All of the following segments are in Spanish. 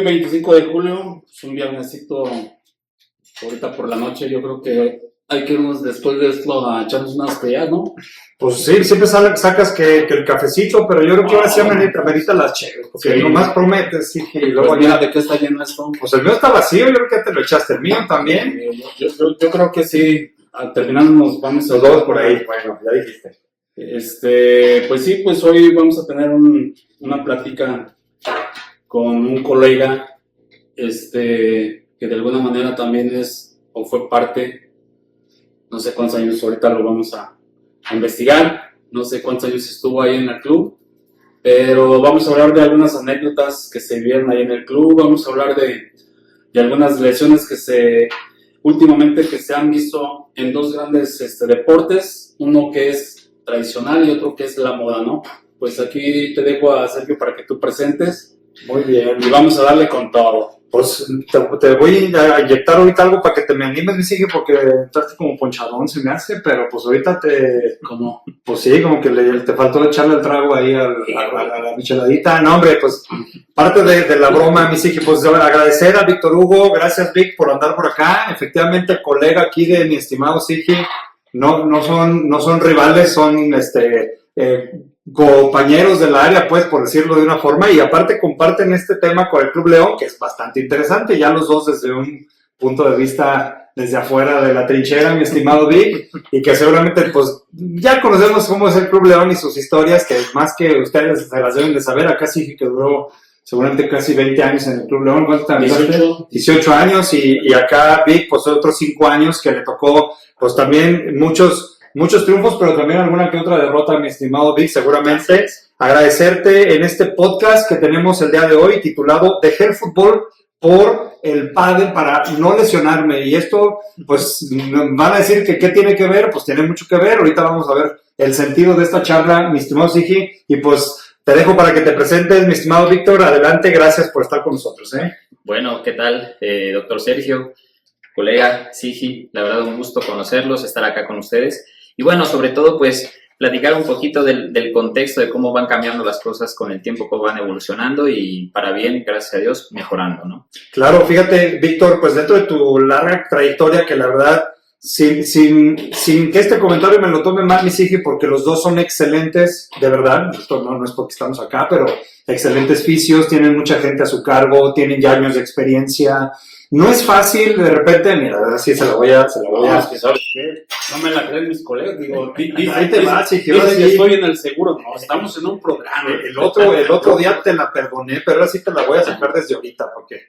25 de julio, es un viernesito, ahorita por la noche. Yo creo que hay que irnos después de esto a echarnos unas pedas, ¿no? Pues sí, siempre sacas que el cafecito, pero yo creo que ahora sí amerita las chéveres, porque Sí. nomás prometes, sí, y luego Pues mira, ¿de qué está lleno esto? Pues el mío está vacío, yo creo que ya te lo echaste, el mío también. Yo creo que sí, terminando nos vamos a... Los dos por ahí, bueno, ya dijiste. Pues sí, pues hoy vamos a tener una plática con un colega, que de alguna manera también es, o fue parte, no sé cuántos años, ahorita lo vamos a investigar, no sé cuántos años estuvo ahí en el club, pero vamos a hablar de algunas anécdotas que se vieron ahí en el club, vamos a hablar de algunas lesiones últimamente que se han visto en dos grandes deportes, uno que es tradicional y otro que es la moda, ¿no? Pues aquí te dejo a Sergio para que tú presentes. Muy bien. Y vamos a darle con todo. Pues te voy a inyectar ahorita algo para que te me animes, mi sigue, porque entraste como ponchadón, se me hace, pero pues ahorita ¿Cómo? pues sí, como que te faltó echarle el trago ahí a la micheladita. No, hombre, pues parte de la broma, mi sigue, pues agradecer a Víctor Hugo, gracias Vic por andar por acá. Efectivamente, colega aquí de mi estimado Sigi, no son rivales, son compañeros del área, pues, por decirlo de una forma, y aparte comparten este tema con el Club León, que es bastante interesante, ya los dos desde un punto de vista desde afuera de la trinchera, mi estimado Vic, y que seguramente, pues, ya conocemos cómo es el Club León y sus historias, que más que ustedes se las deben de saber. Acá sí que duró seguramente casi 20 años en el Club León. ¿Cuánto te 18 años, y acá Vic, pues, otros 5 años que le tocó, pues, también muchos triunfos, pero también alguna que otra derrota, mi estimado Vic, seguramente. Agradecerte en este podcast que tenemos el día de hoy, titulado Dejé el fútbol por el pádel para no lesionarme. Y esto, pues, van a decir que ¿qué tiene que ver? Pues tiene mucho que ver. Ahorita vamos a ver el sentido de esta charla, mi estimado Sigi, y pues te dejo para que te presentes, mi estimado Víctor. Adelante, gracias por estar con nosotros. Bueno, ¿qué tal, doctor Sergio? Colega Sigi, la verdad un gusto conocerlos, estar acá con ustedes. Y bueno, sobre todo, pues, platicar un poquito del contexto de cómo van cambiando las cosas con el tiempo, cómo van evolucionando y para bien, gracias a Dios, mejorando, ¿no? Claro, fíjate, Víctor, pues dentro de tu larga trayectoria, que la verdad, sin que este comentario me lo tome mal, mi Sigi, porque los dos son excelentes, de verdad, esto no es porque estamos acá, pero excelentes fisios, tienen mucha gente a su cargo, tienen ya años de experiencia. No es fácil, de repente, mira, así se la voy a... Es que sabes qué, no me la creen mis colegas, digo, ahí te vas, y que estoy en el seguro, no, estamos en un programa. El otro día te la perdoné, pero ahora sí te la voy a sacar desde ahorita, porque...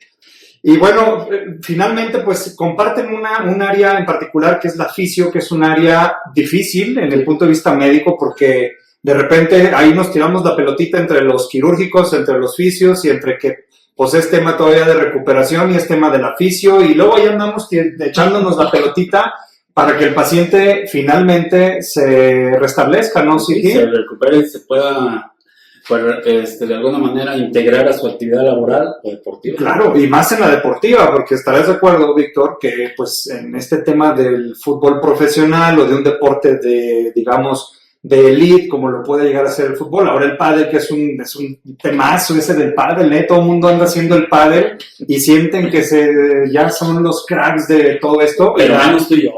Y bueno, finalmente, pues, comparten un área en particular que es la fisio, que es un área difícil en el punto de vista médico, porque de repente ahí nos tiramos la pelotita entre los quirúrgicos, entre los fisios, y entre que pues es tema todavía de recuperación y es tema de la fisio, y luego ahí andamos echándonos la pelotita para que el paciente finalmente se restablezca, ¿no? Sí, se recupere y se pueda, pues, de alguna manera integrar a su actividad laboral o deportiva. Claro, y más en la deportiva, porque estarás de acuerdo, Víctor, que pues en este tema del fútbol profesional o de un deporte de, digamos, de elite, como lo puede llegar a ser el fútbol. Ahora el pádel, que es un temazo ese del pádel, todo el mundo anda haciendo el pádel y sienten que ya son los cracks de todo esto. Pero menos tú y yo.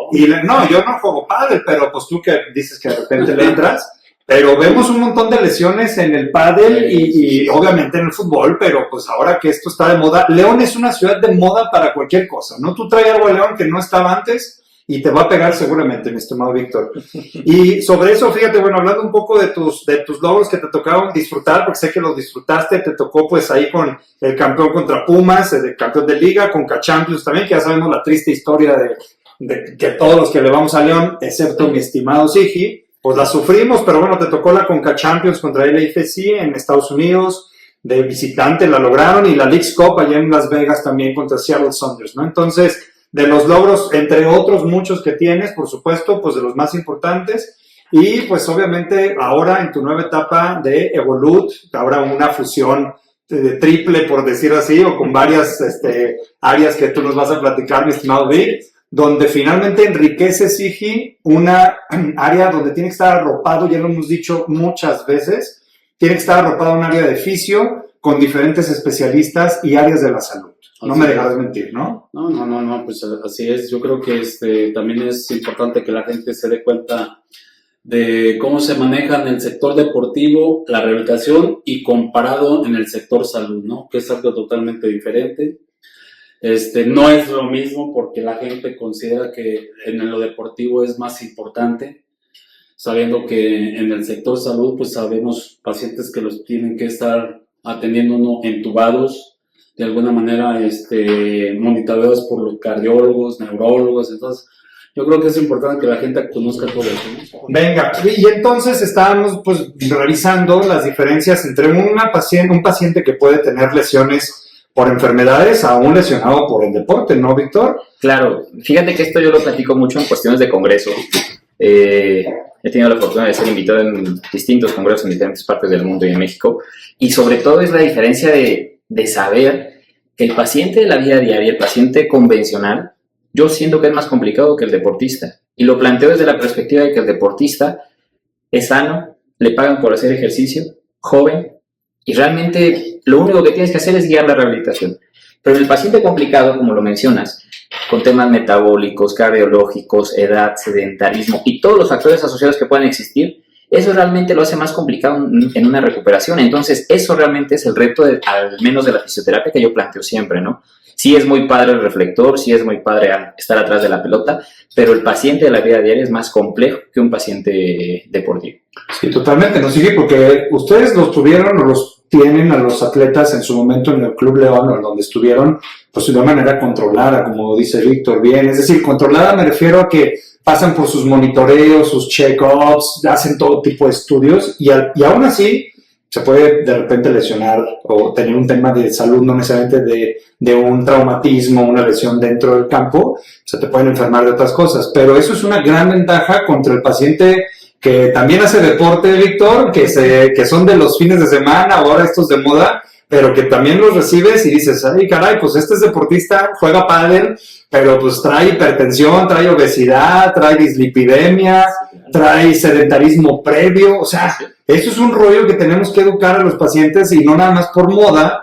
No, yo no juego pádel, pero pues tú que dices que de repente le entras. Pero vemos un montón de lesiones en el pádel y obviamente en el fútbol, pero pues ahora que esto está de moda, León es una ciudad de moda para cualquier cosa, ¿no? Tú traes algo de León que no estaba antes y te va a pegar seguramente, mi estimado Víctor. Y sobre eso, fíjate, bueno, hablando un poco de tus logros que te tocaron disfrutar, porque sé que los disfrutaste, te tocó pues ahí con el campeón contra Pumas, el campeón de Liga, con K-Champions también, que ya sabemos la triste historia de que todos los que le vamos a León, excepto mi estimado Sigi, pues la sufrimos, pero bueno, te tocó la Conca Champions contra el LAFC en Estados Unidos, de visitante la lograron, y la Leagues Cup allá en Las Vegas también contra Seattle Sounders, ¿no? Entonces, de los logros, entre otros muchos que tienes, por supuesto, pues de los más importantes, y pues obviamente ahora en tu nueva etapa de Evolut, ahora una fusión triple, por decir así, o con varias áreas que tú nos vas a platicar, mi estimado Vic, donde finalmente enriquece Sigi una área donde tiene que estar arropado, ya lo hemos dicho muchas veces, tiene que estar arropado un área de fisio, con diferentes especialistas y áreas de la salud. No me dejarás mentir, ¿no? No, pues así es. Yo creo que también es importante que la gente se dé cuenta de cómo se maneja en el sector deportivo la rehabilitación y comparado en el sector salud, ¿no? Que es algo totalmente diferente. No es lo mismo porque la gente considera que en lo deportivo es más importante, sabiendo que en el sector salud pues sabemos pacientes que los tienen que estar atendiendo uno entubados, de alguna manera monitoreados por los cardiólogos, neurólogos. Entonces yo creo que es importante que la gente conozca todo eso, ¿no? Venga, y entonces estábamos pues revisando las diferencias entre un paciente que puede tener lesiones por enfermedades a un lesionado por el deporte, ¿no, Víctor? Claro, fíjate que esto yo lo platico mucho en cuestiones de congreso. He tenido la fortuna de ser invitado en distintos congresos en diferentes partes del mundo y en México, y sobre todo es la diferencia de saber que el paciente de la vida diaria, el paciente convencional, yo siento que es más complicado que el deportista, y lo planteo desde la perspectiva de que el deportista es sano, le pagan por hacer ejercicio, joven, y realmente lo único que tienes que hacer es guiar la rehabilitación. Pero en el paciente complicado, como lo mencionas, con temas metabólicos, cardiológicos, edad, sedentarismo y todos los factores asociados que puedan existir, eso realmente lo hace más complicado en una recuperación. Entonces, eso realmente es el reto, al menos de la fisioterapia, que yo planteo siempre, ¿no? Sí es muy padre el reflector, sí es muy padre estar atrás de la pelota, pero el paciente de la vida diaria es más complejo que un paciente deportivo. Sí, totalmente, ¿no? Sí, porque ustedes los tuvieron o los tienen a los atletas en su momento en el Club León o en donde estuvieron, pues de una manera controlada, como dice Víctor, bien. Es decir, controlada me refiero a que pasan por sus monitoreos, sus check-ups, hacen todo tipo de estudios y aún así se puede de repente lesionar o tener un tema de salud, no necesariamente de un traumatismo, una lesión dentro del campo, se te pueden enfermar de otras cosas, pero eso es una gran ventaja contra el paciente que también hace deporte, Víctor, que son de los fines de semana, ahora estos de moda, pero que también los recibes y dices, ay caray, pues este es deportista, juega pádel, pero pues trae hipertensión, trae obesidad, trae dislipidemia, trae sedentarismo previo, o sea, eso es un rollo que tenemos que educar a los pacientes y no nada más por moda,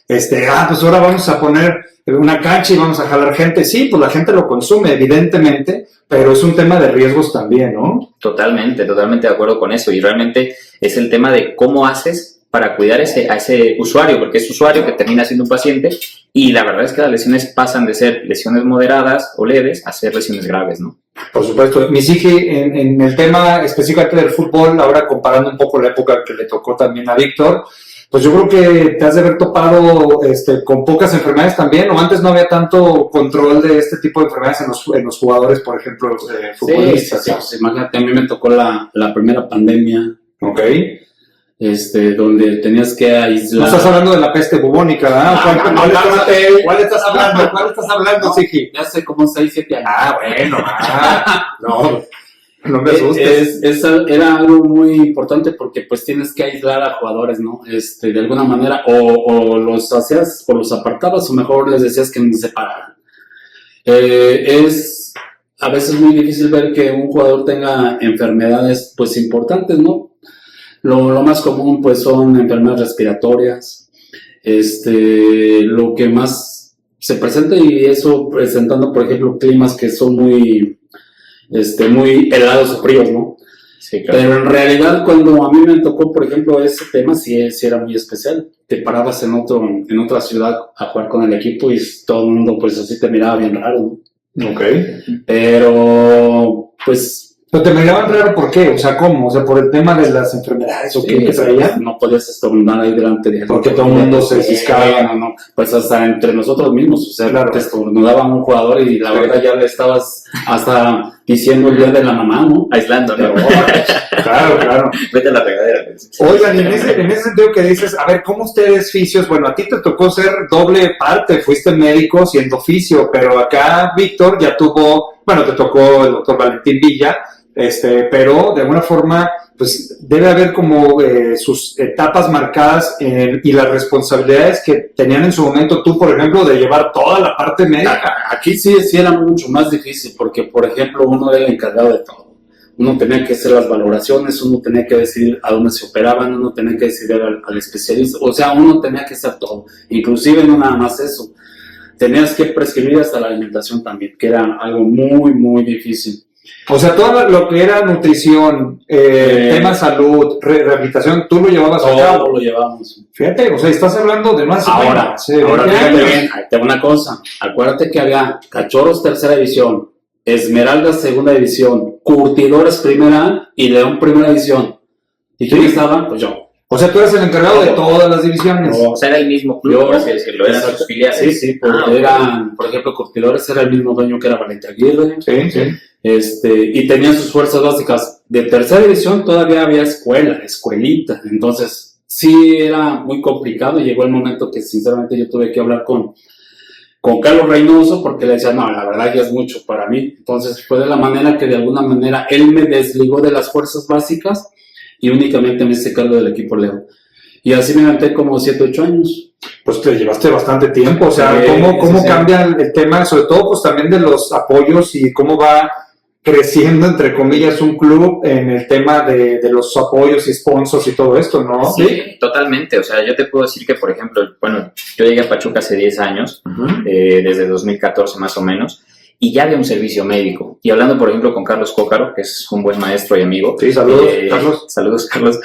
pues ahora vamos a poner una cancha y vamos a jalar gente. Sí, pues la gente lo consume, evidentemente, pero es un tema de riesgos también, ¿no? Totalmente de acuerdo con eso, y realmente es el tema de cómo haces para cuidar a ese usuario, porque es usuario que termina siendo un paciente, y la verdad es que las lesiones pasan de ser lesiones moderadas o leves a ser lesiones graves, ¿no? Por supuesto. Misiki, en el tema específicamente del fútbol, ahora comparando un poco la época que le tocó también a Víctor, pues yo creo que te has de haber topado con pocas enfermedades también, o antes no había tanto control de este tipo de enfermedades en los jugadores, por ejemplo, futbolistas. Sí, pues imagínate, a mí me tocó la primera pandemia. Ok. Donde tenías que aislar. No estás hablando de la peste bubónica, ¿verdad? ¿Cuál estás hablando, Sigi? Ya hace como 6, 7 años. Bueno, no me asustes. Era algo muy importante porque pues tienes que aislar a jugadores, ¿no? De alguna manera, o los hacías, o los apartabas, o mejor les decías que ni se pararan. Es a veces muy difícil ver que un jugador tenga enfermedades pues importantes, ¿no? Lo más común pues son enfermedades respiratorias, lo que más se presenta, y eso presentando por ejemplo climas que son muy helados o fríos, ¿no? Sí, claro. Pero en realidad cuando a mí me tocó por ejemplo ese tema sí era muy especial. Te parabas en otra ciudad a jugar con el equipo y todo el mundo pues así te miraba bien raro, ¿no? Ok. Pero pues... ¿Pero te miraban raro por qué? O sea, ¿cómo? O sea, ¿por el tema de las enfermedades o qué traían? No podías estornudar ahí delante de... Porque todo el mundo se ciscaba. No. Pues hasta entre nosotros mismos, o sea, claro, te estornudaba un jugador y la verdad ya le estabas hasta diciendo el día de la mamá, ¿no? Aislando, ¿no? Claro. Vete a la regadera. Oigan, en ese sentido que dices, a ver, ¿cómo ustedes fisios? Bueno, a ti te tocó ser doble parte, fuiste médico siendo fisio, pero acá Víctor ya te tocó el doctor Valentín Villa, pero de alguna forma pues debe haber como sus etapas marcadas y las responsabilidades que tenían en su momento tú, por ejemplo, de llevar toda la parte médica. Aquí sí era mucho más difícil porque, por ejemplo, uno era el encargado de todo. Uno tenía que hacer las valoraciones, uno tenía que decidir a dónde se operaban, uno tenía que decidir al especialista, o sea, uno tenía que hacer todo, inclusive no nada más eso, tenías que prescribir hasta la alimentación también, que era algo muy, muy difícil. O sea, todo lo que era nutrición, tema salud, rehabilitación, tú lo llevabas a cabo. Todo lo llevamos. Fíjate, o sea, estás hablando de más Ahora fíjate bien, ahí te una cosa, acuérdate que había Cachorros tercera división, Esmeraldas segunda división, Curtidores primera y León primera división. ¿Y quién estaba? Pues yo. O sea, tú eres el encargado de todas las divisiones. O sea, era el mismo club, por así decirlo, eran sus filiales. Sí, porque eran, por ejemplo, Curtidores era el mismo dueño que era Valente Aguirre. Sí. Y tenían sus fuerzas básicas. De tercera división todavía había escuelita. Entonces, sí era muy complicado. Llegó el momento que, sinceramente, yo tuve que hablar con Carlos Reynoso porque le decía, no, la verdad ya es mucho para mí. Entonces, fue de la manera que, de alguna manera, él me desligó de las fuerzas básicas y únicamente me hice cargo del equipo León. Y así me aventé como 7, 8 años. Pues te llevaste bastante tiempo. O sea, ¿cómo cambia el tema? Sobre todo, pues también de los apoyos y cómo va creciendo, entre comillas, un club en el tema de los apoyos y sponsors y todo esto, ¿no? Sí, totalmente. O sea, yo te puedo decir que, por ejemplo, bueno, yo llegué a Pachuca hace 10 años, desde 2014 más o menos, y ya había un servicio médico. Y hablando, por ejemplo, con Carlos Cócaro, que es un buen maestro y amigo. Sí, saludos, Carlos. Saludos, Carlos.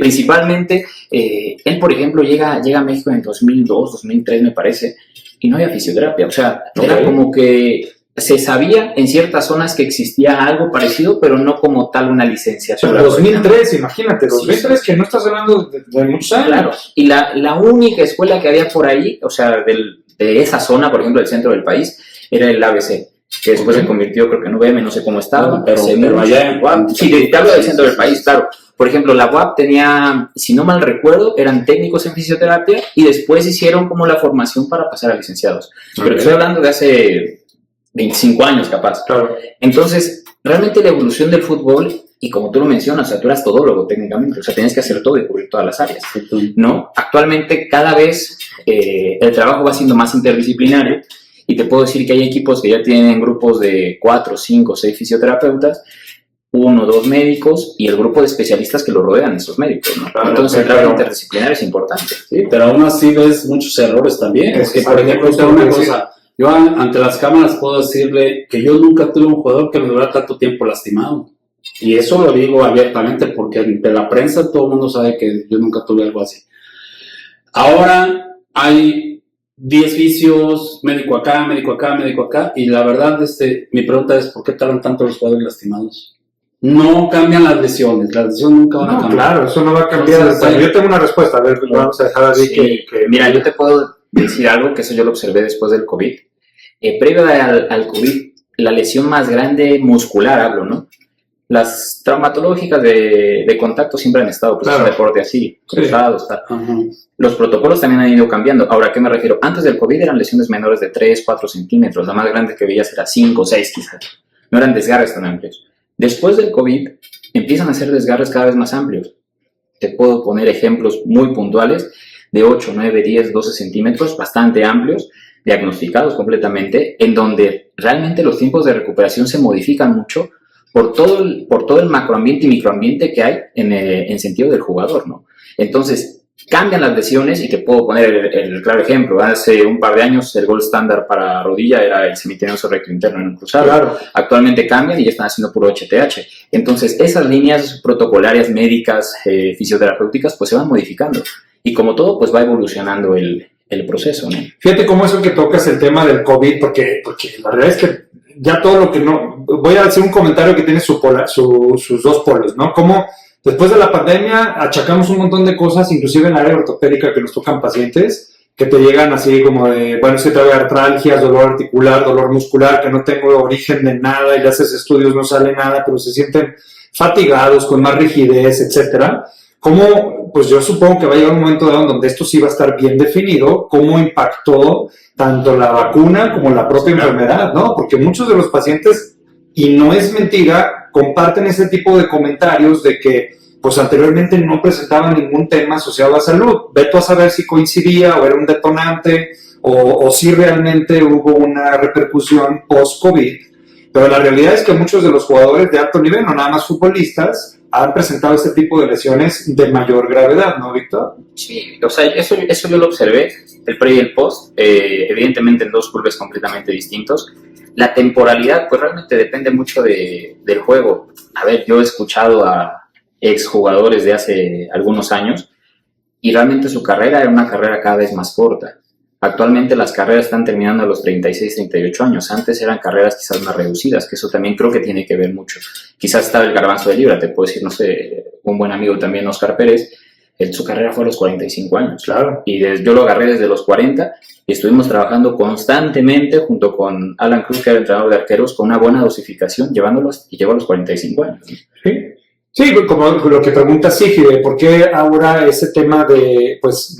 Principalmente, él, por ejemplo, llega a México en 2002, 2003, me parece, y no había fisioterapia. O sea, era como que se sabía en ciertas zonas que existía algo parecido, pero no como tal una licenciatura. O sea, 2003, imagínate, 2003 sí. Que no estás hablando de muchos años. Claro, y la única escuela que había por ahí, o sea, de esa zona, por ejemplo, del centro del país, era el ABC, que después se convirtió, creo que en UVM, no sé cómo estaba, pero allá en UAP. Sí, te hablo del centro del país, claro. Por ejemplo, la UAP tenía, si no mal recuerdo, eran técnicos en fisioterapia y después hicieron como la formación para pasar a licenciados. Pero estoy hablando de hace 25 años capaz. Claro. Entonces, realmente la evolución del fútbol, y como tú lo mencionas, o sea, tú eras todólogo técnicamente, o sea, tienes que hacer todo y cubrir todas las áreas, ¿no? Actualmente, cada vez el trabajo va siendo más interdisciplinario, y te puedo decir que hay equipos que ya tienen grupos de 4, 5, 6 fisioterapeutas, 1, 2 médicos, y el grupo de especialistas que lo rodean, esos médicos, ¿no? Claro, entonces, el trabajo interdisciplinario es importante. Sí, pero aún así ves muchos errores también. Es que, por ejemplo, una cosa... Yo ante las cámaras puedo decirle que yo nunca tuve un jugador que me durara tanto tiempo lastimado. Y eso lo digo abiertamente porque ante la prensa todo el mundo sabe que yo nunca tuve algo así. Ahora hay 10 vicios, médico acá, y la verdad, mi pregunta es, ¿por qué tardan tanto los jugadores lastimados? No cambian las lesiones nunca van a cambiar. Claro, eso no va a cambiar. Entonces, yo tengo una respuesta, a ver, vamos a dejar así que... Mira, yo te puedo decir algo, que eso yo lo observé después del COVID. Previo al COVID, la lesión más grande muscular, hablo, ¿no? Las traumatológicas de contacto siempre han estado, pues claro. Es un deporte así, cruzados, tal. Los protocolos también han ido cambiando. Ahora, ¿a qué me refiero? Antes del COVID eran lesiones menores de 3, 4 centímetros, la más grande que veías era 5, 6 quizás. No eran desgarres tan amplios. Después del COVID, empiezan a ser desgarres cada vez más amplios. Te puedo poner ejemplos muy puntuales de 8, 9, 10, 12 centímetros, bastante amplios, diagnosticados completamente, en donde realmente los tiempos de recuperación se modifican mucho por todo el macroambiente y microambiente que hay en sentido del jugador, ¿no? Entonces, cambian las lesiones, y te puedo poner el claro ejemplo. Hace un par de años el gol estándar para rodilla era el semitenoso recto interno en un cruzado. Claro. Actualmente cambian y ya están haciendo puro HTH. Entonces, esas líneas protocolarias, médicas, fisioterapéuticas, pues se van modificando. Y como todo, pues va evolucionando el proceso, ¿no? Fíjate cómo eso que tocas el tema del COVID, porque la realidad es que ya todo lo que no... Voy a hacer un comentario que tiene sus dos polos, ¿no? Como después de la pandemia achacamos un montón de cosas, inclusive en la área ortopédica, que nos tocan pacientes, que te llegan así como de, bueno, es que trae artralgias, dolor articular, dolor muscular, que no tengo origen de nada, y le haces estudios, no sale nada, pero se sienten fatigados, con más rigidez, etcétera. ¿Cómo? Pues yo supongo que va a llegar un momento dado donde esto sí va a estar bien definido, cómo impactó tanto la vacuna como la propia enfermedad, ¿no? Porque muchos de los pacientes, y no es mentira, comparten ese tipo de comentarios de que pues anteriormente no presentaban ningún tema asociado a salud. Veto a saber si coincidía o era un detonante o si realmente hubo una repercusión post-COVID. Pero la realidad es que muchos de los jugadores de alto nivel, no nada más futbolistas, han presentado este tipo de lesiones de mayor gravedad, ¿no, Víctor? Sí, o sea, eso yo lo observé, el pre y el post, evidentemente en dos clubes completamente distintos. La temporalidad, pues realmente depende mucho del juego. A ver, yo he escuchado a exjugadores de hace algunos años y realmente su carrera era una carrera cada vez más corta. Actualmente las carreras están terminando a los 36, 38 años. Antes eran carreras quizás más reducidas, que eso también creo que tiene que ver mucho. Quizás estaba el Garbanzo de Libra, te puedo decir, no sé, un buen amigo también, Oscar Pérez, su carrera fue a los 45 años. Claro. Y yo lo agarré desde los 40 y estuvimos trabajando constantemente junto con Alan Cruz, que era el entrenador de arqueros, con una buena dosificación, llevándolos y llegó a los 45 años. Sí, como lo que pregunta Sigi, de por qué ahora ese tema de, pues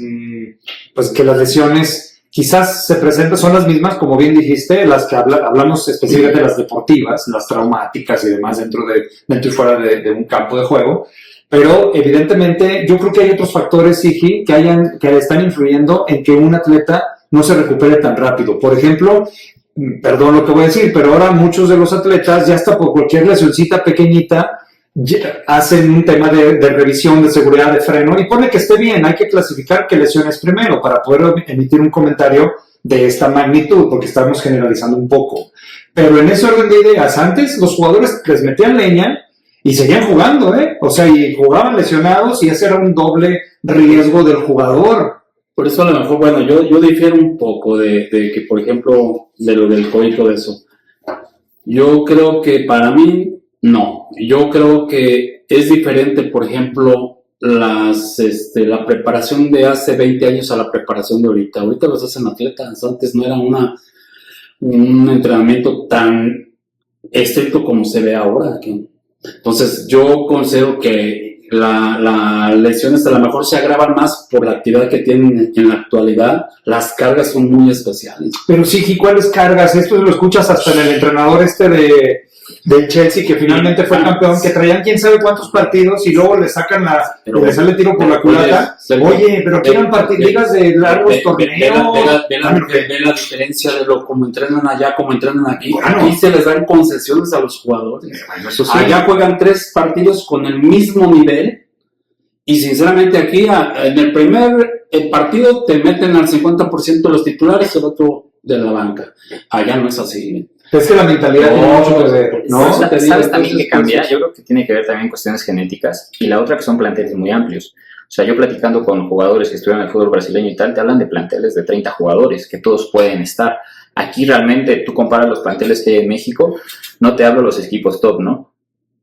que las lesiones quizás se presentan, son las mismas, como bien dijiste, las que hablamos específicamente de las deportivas, las traumáticas y demás dentro y fuera de un campo de juego, pero evidentemente yo creo que hay otros factores, Sigi, que están influyendo en que un atleta no se recupere tan rápido. Por ejemplo, perdón lo que voy a decir, pero ahora muchos de los atletas, ya hasta por cualquier lesioncita pequeñita, hacen un tema de revisión de seguridad de freno y pone que esté bien, hay que clasificar qué lesiones primero para poder emitir un comentario de esta magnitud, porque estamos generalizando un poco. Pero en ese orden de ideas, antes los jugadores les metían leña y seguían jugando, O sea, y jugaban lesionados y ese era un doble riesgo del jugador. Por eso a lo mejor, bueno, yo difiero un poco de que, por ejemplo, de lo del COVID y todo eso. Yo creo que para mí, no. Yo creo que es diferente, por ejemplo, la preparación de hace 20 años a la preparación de ahorita. Ahorita los hacen atletas. Antes no era un entrenamiento tan estricto como se ve ahora. Entonces, yo considero que las lesiones a lo mejor se agravan más por la actividad que tienen en la actualidad. Las cargas son muy especiales. Pero sí, ¿cuáles cargas? Esto lo escuchas hasta en el entrenador del Chelsea, que finalmente fue campeón, que traían quién sabe cuántos partidos y luego le sacan le sale tiro por la culata. Oye, pero que eran ligas de largos torneos. Ve la diferencia de lo como entrenan allá, como entrenan aquí. Bueno, aquí se les dan concesiones a los jugadores. Bueno, eso sí. Allá juegan 3 partidos con el mismo nivel y sinceramente aquí en el primer partido te meten al 50% de los titulares y el otro de la banca. Allá no es así. Es que la mentalidad tiene mucho que ver, ¿no? ¿Sabes también que cambia? Yo creo que tiene que ver también cuestiones genéticas y la otra que son planteles muy amplios. O sea, yo platicando con jugadores que estudian el fútbol brasileño y tal, te hablan de planteles de 30 jugadores, que todos pueden estar. Aquí realmente tú comparas los planteles que hay en México, no te hablo de los equipos top, ¿no?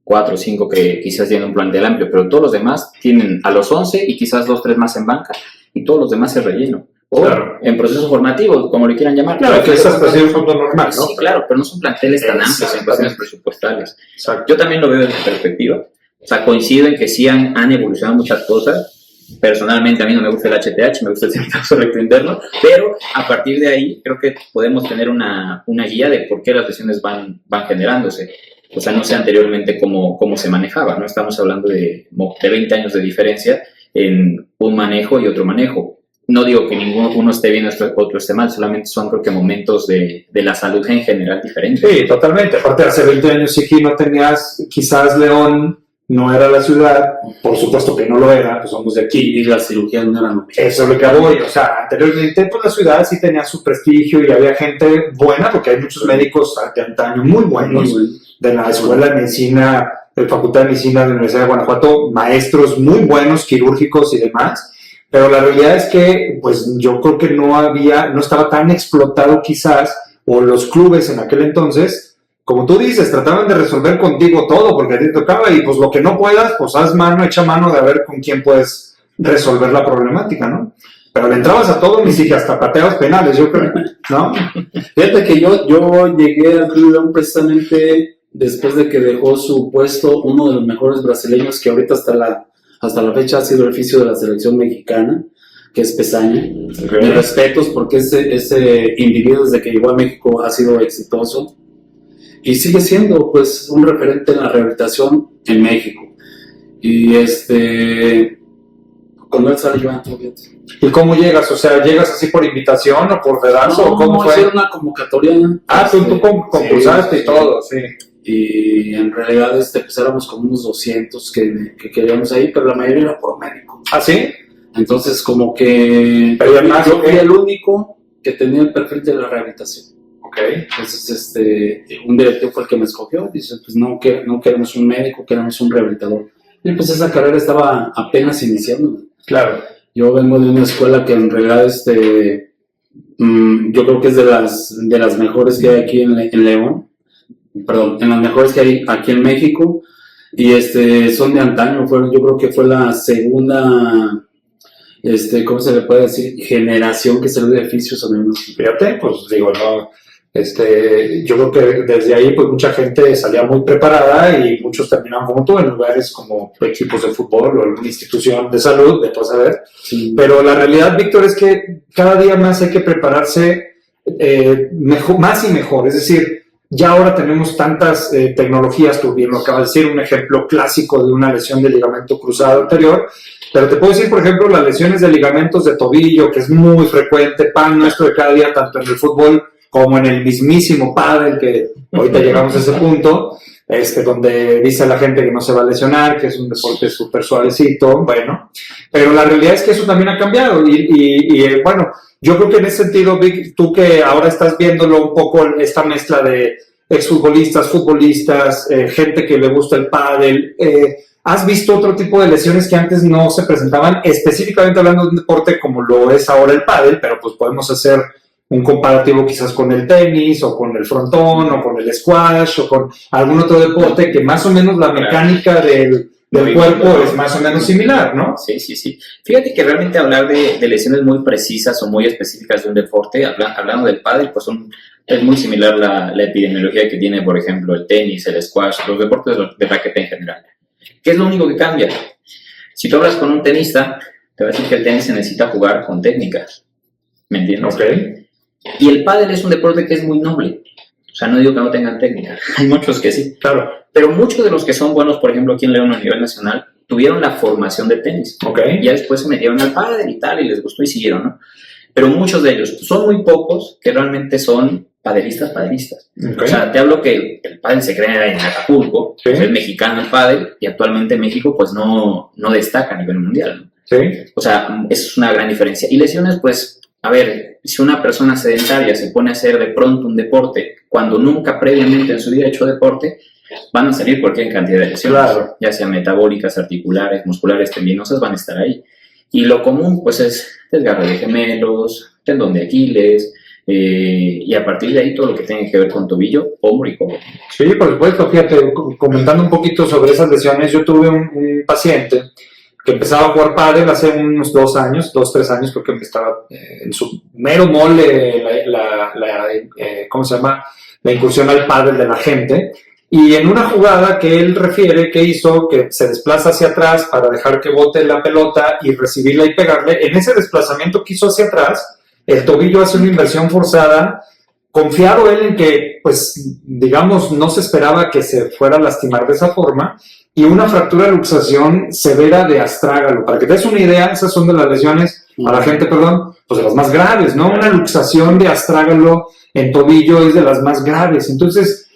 4 o 5 que quizás tienen un plantel amplio, pero todos los demás tienen a los 11 y quizás 2 o 3 más en banca y todos los demás es relleno. O claro, en procesos formativos, como le quieran llamar. Claro, que esa situación es normal, ¿no? Sí, claro, pero no son planteles tan amplios en cuestiones presupuestarias. Exacto. Yo también lo veo desde mi perspectiva. O sea, coincido en que sí han evolucionado muchas cosas. Personalmente a mí no me gusta el HTH, me gusta el circuito recto interno, pero a partir de ahí creo que podemos tener una guía de por qué las lesiones van generándose. O sea, no sé anteriormente cómo se manejaba, ¿no? Estamos hablando de 20 años de diferencia en un manejo y otro manejo. No digo que uno esté bien o otro esté mal, solamente son creo que momentos de la salud en general diferentes. Sí, totalmente. Aparte, hace 20 años sí que no tenías, quizás León no era la ciudad, por supuesto que no lo era, pues somos de aquí. Y las cirugías no eran. Eso es lo que voy, o sea, anteriormente pues la ciudad sí tenía su prestigio y había gente buena, porque hay muchos médicos de antaño muy buenos, de la Escuela de Medicina, de la Facultad de Medicina de la Universidad de Guanajuato, maestros muy buenos, quirúrgicos y demás. Pero la realidad es que, pues, yo creo que no estaba tan explotado quizás, o los clubes en aquel entonces, como tú dices, trataban de resolver contigo todo, porque a ti te tocaba, y pues lo que no puedas, pues echa mano de a ver con quién puedes resolver la problemática, ¿no? Pero le entrabas a todo, mis hijas, hasta pateados penales, yo creo, ¿no? Fíjate que yo llegué al Club León precisamente después de que dejó su puesto uno de los mejores brasileños que ahorita hasta la fecha ha sido el oficio de la selección mexicana, que es Pesaña. Mis respetos porque ese individuo desde que llegó a México ha sido exitoso y sigue siendo pues un referente en la rehabilitación en México. Y con él salí yo. ¿Y cómo llegas? O sea, ¿llegas así por invitación o por dedazo? No, ¿O cómo fue? hicieron una convocatoria. Tú concursaste sí, y todo, sí. Y en realidad pues éramos como unos 200 que queríamos ahí, pero la mayoría era por médico. ¿Ah, sí? Entonces como que Pero además, yo fui el único que tenía el perfil de la rehabilitación. Ok. Entonces un directivo fue el que me escogió. Dice, pues no queremos un médico, queremos un rehabilitador. Y pues esa carrera estaba apenas iniciando. Claro. Yo vengo de una escuela que en realidad yo creo que es de las mejores que hay aquí en León. Perdón, en las mejores que hay aquí en México. Y son de antaño. Yo creo que fue la segunda, ¿cómo se le puede decir? Generación que salió de oficios o menos. Fíjate, pues digo, no, yo creo que desde ahí pues mucha gente salía muy preparada y muchos terminaban como tú en lugares como equipos de fútbol o alguna institución de salud, de todo saber. Sí. Pero la realidad, Víctor, es que cada día más hay que prepararse mejor, más y mejor. Es decir, ya ahora tenemos tantas tecnologías, tú bien lo acabas de decir, un ejemplo clásico de una lesión de ligamento cruzado anterior. Pero te puedo decir, por ejemplo, las lesiones de ligamentos de tobillo, que es muy frecuente, pan nuestro de cada día, tanto en el fútbol como en el mismísimo pádel, que ahorita llegamos a ese punto, donde dice la gente que no se va a lesionar, que es un deporte súper suavecito, bueno, pero la realidad es que eso también ha cambiado y bueno, yo creo que en ese sentido, Vic, tú que ahora estás viéndolo un poco, esta mezcla de exfutbolistas, futbolistas, gente que le gusta el pádel, ¿has visto otro tipo de lesiones que antes no se presentaban, específicamente hablando de un deporte como lo es ahora el pádel, pero pues podemos hacer un comparativo quizás con el tenis o con el frontón o con el squash o con algún otro deporte que más o menos la mecánica del cuerpo es más o menos similar, ¿no? Sí. Fíjate que realmente hablar de lesiones muy precisas o muy específicas de un deporte, hablando del pádel, pues es muy similar la epidemiología que tiene, por ejemplo, el tenis, el squash, los deportes de raqueta en general. ¿Qué es lo único que cambia? Si tú hablas con un tenista, te va a decir que el tenis se necesita jugar con técnica. ¿Me entiendes? Ok. Y el pádel es un deporte que es muy noble. O sea, no digo que no tengan técnica. Hay muchos que sí. Claro. Pero muchos de los que son buenos, por ejemplo, aquí en León a nivel nacional, tuvieron la formación de tenis. Ok. Y ya después se metieron al pádel y tal, y les gustó y siguieron, ¿no? Pero muchos de ellos, son muy pocos que realmente son padelistas. Okay. O sea, te hablo que el pádel se crea en Acapulco, Sí. es mexicano el pádel, y actualmente en México pues no destaca a nivel mundial, ¿no? Sí. O sea, es una gran diferencia. Y lesiones, pues, a ver, si una persona sedentaria se pone a hacer de pronto un deporte cuando nunca previamente en su vida ha hecho deporte, van a salir cualquier cantidad de lesiones, Claro. ya sean metabólicas, articulares, musculares, tendinosas, van a estar ahí. Y lo común, pues, es desgarre de gemelos, tendón de Aquiles, y a partir de ahí todo lo que tenga que ver con tobillo, hombro y codo. Sí, por supuesto. Fíjate, comentando un poquito sobre esas lesiones, yo tuve un paciente que empezaba a jugar pádel hace unos 2 años, 3 años, creo que estaba en su mero mole, ¿cómo se llama? La incursión al pádel de la gente. Y en una jugada que él refiere que hizo, que se desplaza hacia atrás para dejar que bote la pelota y recibirla y pegarle, en ese desplazamiento que hizo hacia atrás, el tobillo hace una inversión forzada, confiado él en que, pues, digamos, no se esperaba que se fuera a lastimar de esa forma, y una fractura de luxación severa de astrágalo. Para que te des una idea, esas son de las lesiones, a la gente, perdón, pues de las más graves, ¿no? Una luxación de astrágalo en tobillo es de las más graves. Entonces,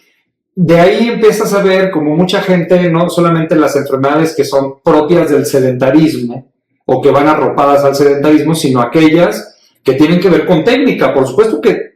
de ahí empiezas a ver como mucha gente, no solamente las enfermedades que son propias del sedentarismo o que van arropadas al sedentarismo, sino aquellas que tienen que ver con técnica. Por supuesto que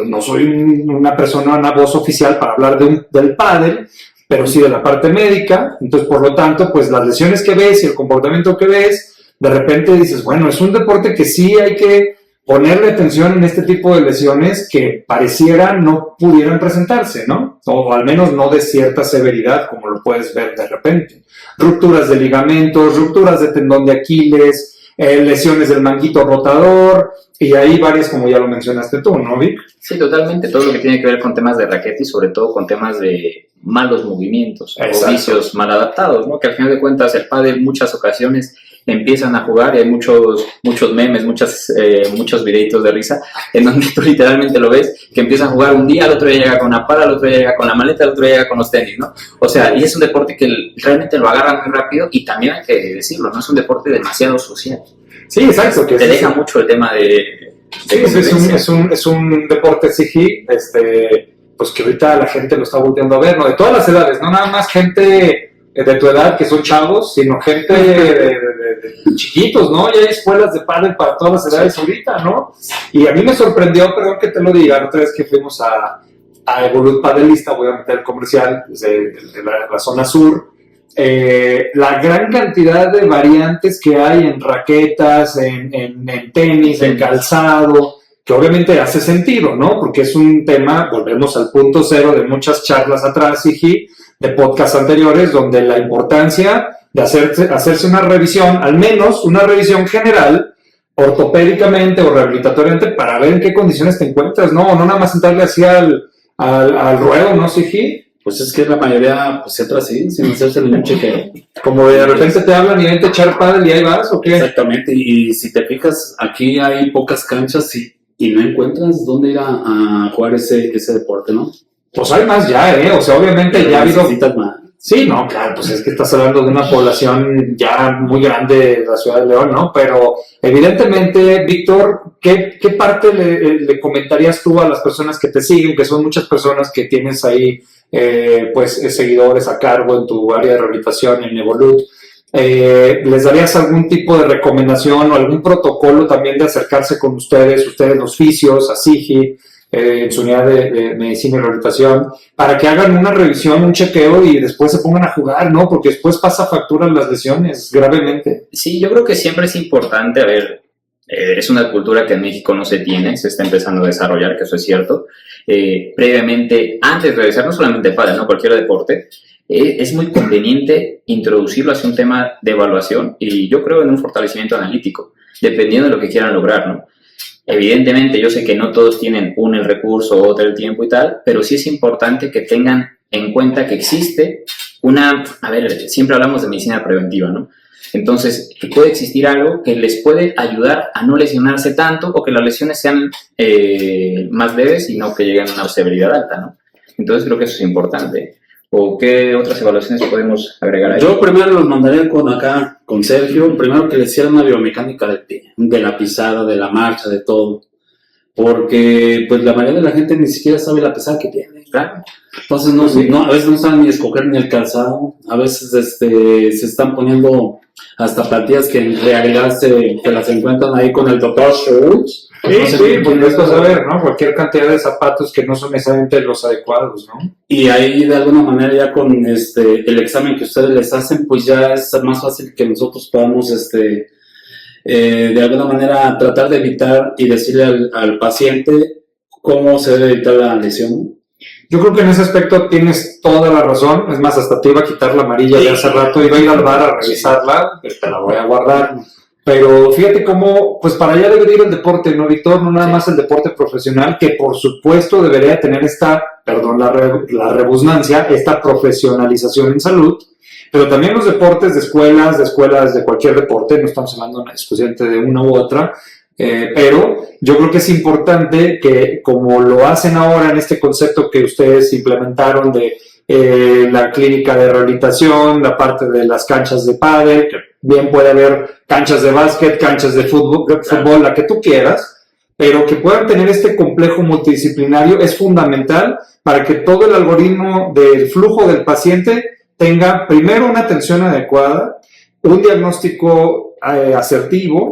no soy una persona, una voz oficial para hablar del pádel, pero sí de la parte médica. Entonces, por lo tanto, pues las lesiones que ves y el comportamiento que ves, de repente dices, bueno, es un deporte que sí hay que ponerle atención en este tipo de lesiones que pareciera no pudieran presentarse, ¿no? O al menos no de cierta severidad, como lo puedes ver de repente. Rupturas de ligamentos, rupturas de tendón de Aquiles, lesiones del manguito rotador, y ahí varias, como ya lo mencionaste tú, ¿no, Vic? Sí, totalmente, todo lo que tiene que ver con temas de raqueta y sobre todo con temas de malos movimientos. Exacto. O vicios mal adaptados, ¿no? Que al final de cuentas el pádel en muchas ocasiones empiezan a jugar y hay muchos memes, muchos videitos de risa en donde tú literalmente lo ves, que empiezan a jugar un día, al otro día llega con la pala, al otro día llega con la maleta, al otro día llega con los tenis, ¿no? O sea, y es un deporte que realmente lo agarran muy rápido y también hay que decirlo, ¿no? Es un deporte demasiado social. Sí, exacto. Que te deja mucho el tema de sí, es un deporte exigí, pues que ahorita la gente lo está volviendo a ver, ¿no? De todas las edades, no nada más gente de tu edad que son chavos, sino gente de chiquitos, ¿no? Ya hay escuelas de pádel para todas las edades ahorita, ¿no? Y a mí me sorprendió, perdón que te lo diga, otra vez que fuimos a Evolut Padelista, voy a meter el comercial de la zona sur, la gran cantidad de variantes que hay en raquetas, en tenis, en calzado, que obviamente hace sentido, ¿no? Porque es un tema, volvemos al punto cero de muchas charlas atrás, Sigi, de podcasts anteriores, donde la importancia de hacerse una revisión, al menos una revisión general, ortopédicamente o rehabilitatoriamente, para ver en qué condiciones te encuentras, ¿no? No nada más entrarle así al ruedo, ¿no, Sigi? Pues es que la mayoría pues entra así, sin hacerse ningún chequeo. Como de repente te hablan y ven a echar pádel y ahí vas, ¿o qué? Exactamente, y si te fijas, aquí hay pocas canchas y no encuentras dónde ir a jugar ese deporte, ¿no? Pues hay más ya, o sea, obviamente Pero ya ha habido... necesitas más. Sí, no, claro, pues es que estás hablando de una población ya muy grande de la ciudad de León, ¿no? Pero evidentemente, Víctor, ¿qué parte le comentarías tú a las personas que te siguen, que son muchas personas que tienes ahí, pues, seguidores a cargo en tu área de rehabilitación en Evolut? ¿Les darías algún tipo de recomendación o algún protocolo también de acercarse con ustedes los fisios, a SIGI, en su unidad de medicina y rehabilitación, para que hagan una revisión, un chequeo y después se pongan a jugar, ¿no? Porque después pasa factura las lesiones gravemente. Sí, yo creo que siempre es importante, a ver, es una cultura que en México no se tiene, se está empezando a desarrollar, que eso es cierto. Previamente, antes de realizar no solamente pádel, ¿no? Cualquier deporte, es muy conveniente introducirlo hacia un tema de evaluación y yo creo en un fortalecimiento analítico, dependiendo de lo que quieran lograr, ¿no? Evidentemente, yo sé que no todos tienen el recurso, otro el tiempo y tal, pero sí es importante que tengan en cuenta que existe siempre hablamos de medicina preventiva, ¿no? Entonces, que puede existir algo que les puede ayudar a no lesionarse tanto o que las lesiones sean más leves y no que lleguen a una severidad alta, ¿no? Entonces, creo que eso es importante. ¿O qué otras evaluaciones podemos agregar ahí? Yo primero los mandaría con Sergio, primero que le hicieran una biomecánica del pie, de la pisada, de la marcha, de todo. Porque pues la mayoría de la gente ni siquiera sabe la pesada que tiene, claro. Entonces a veces no saben ni escoger ni el calzado, a veces se están poniendo hasta plantillas que en realidad se las encuentran ahí con el doctor Schultz. Sí, pues esto es saber, ¿no? Cualquier cantidad de zapatos que no son necesariamente los adecuados, ¿no? Y ahí de alguna manera ya con el examen que ustedes les hacen, pues ya es más fácil que nosotros podamos de alguna manera tratar de evitar y decirle al paciente cómo se debe evitar la lesión. Yo creo que en ese aspecto tienes toda la razón, es más, hasta te iba a quitar la amarilla de hace rato, iba a ir al bar a revisarla, te la voy a guardar. Pero fíjate cómo, pues para allá debe ir el deporte, ¿no, Víctor? No nada más el deporte profesional, que por supuesto debería tener la rebusnancia, esta profesionalización en salud, pero también los deportes de escuelas de cualquier deporte, no estamos hablando exclusivamente de una u otra, pero yo creo que es importante que, como lo hacen ahora en este concepto que ustedes implementaron de la clínica de rehabilitación, la parte de las canchas de pádel, que bien puede haber canchas de básquet, canchas de fútbol, la que tú quieras, pero que puedan tener este complejo multidisciplinario es fundamental para que todo el algoritmo del flujo del paciente tenga primero una atención adecuada, un diagnóstico asertivo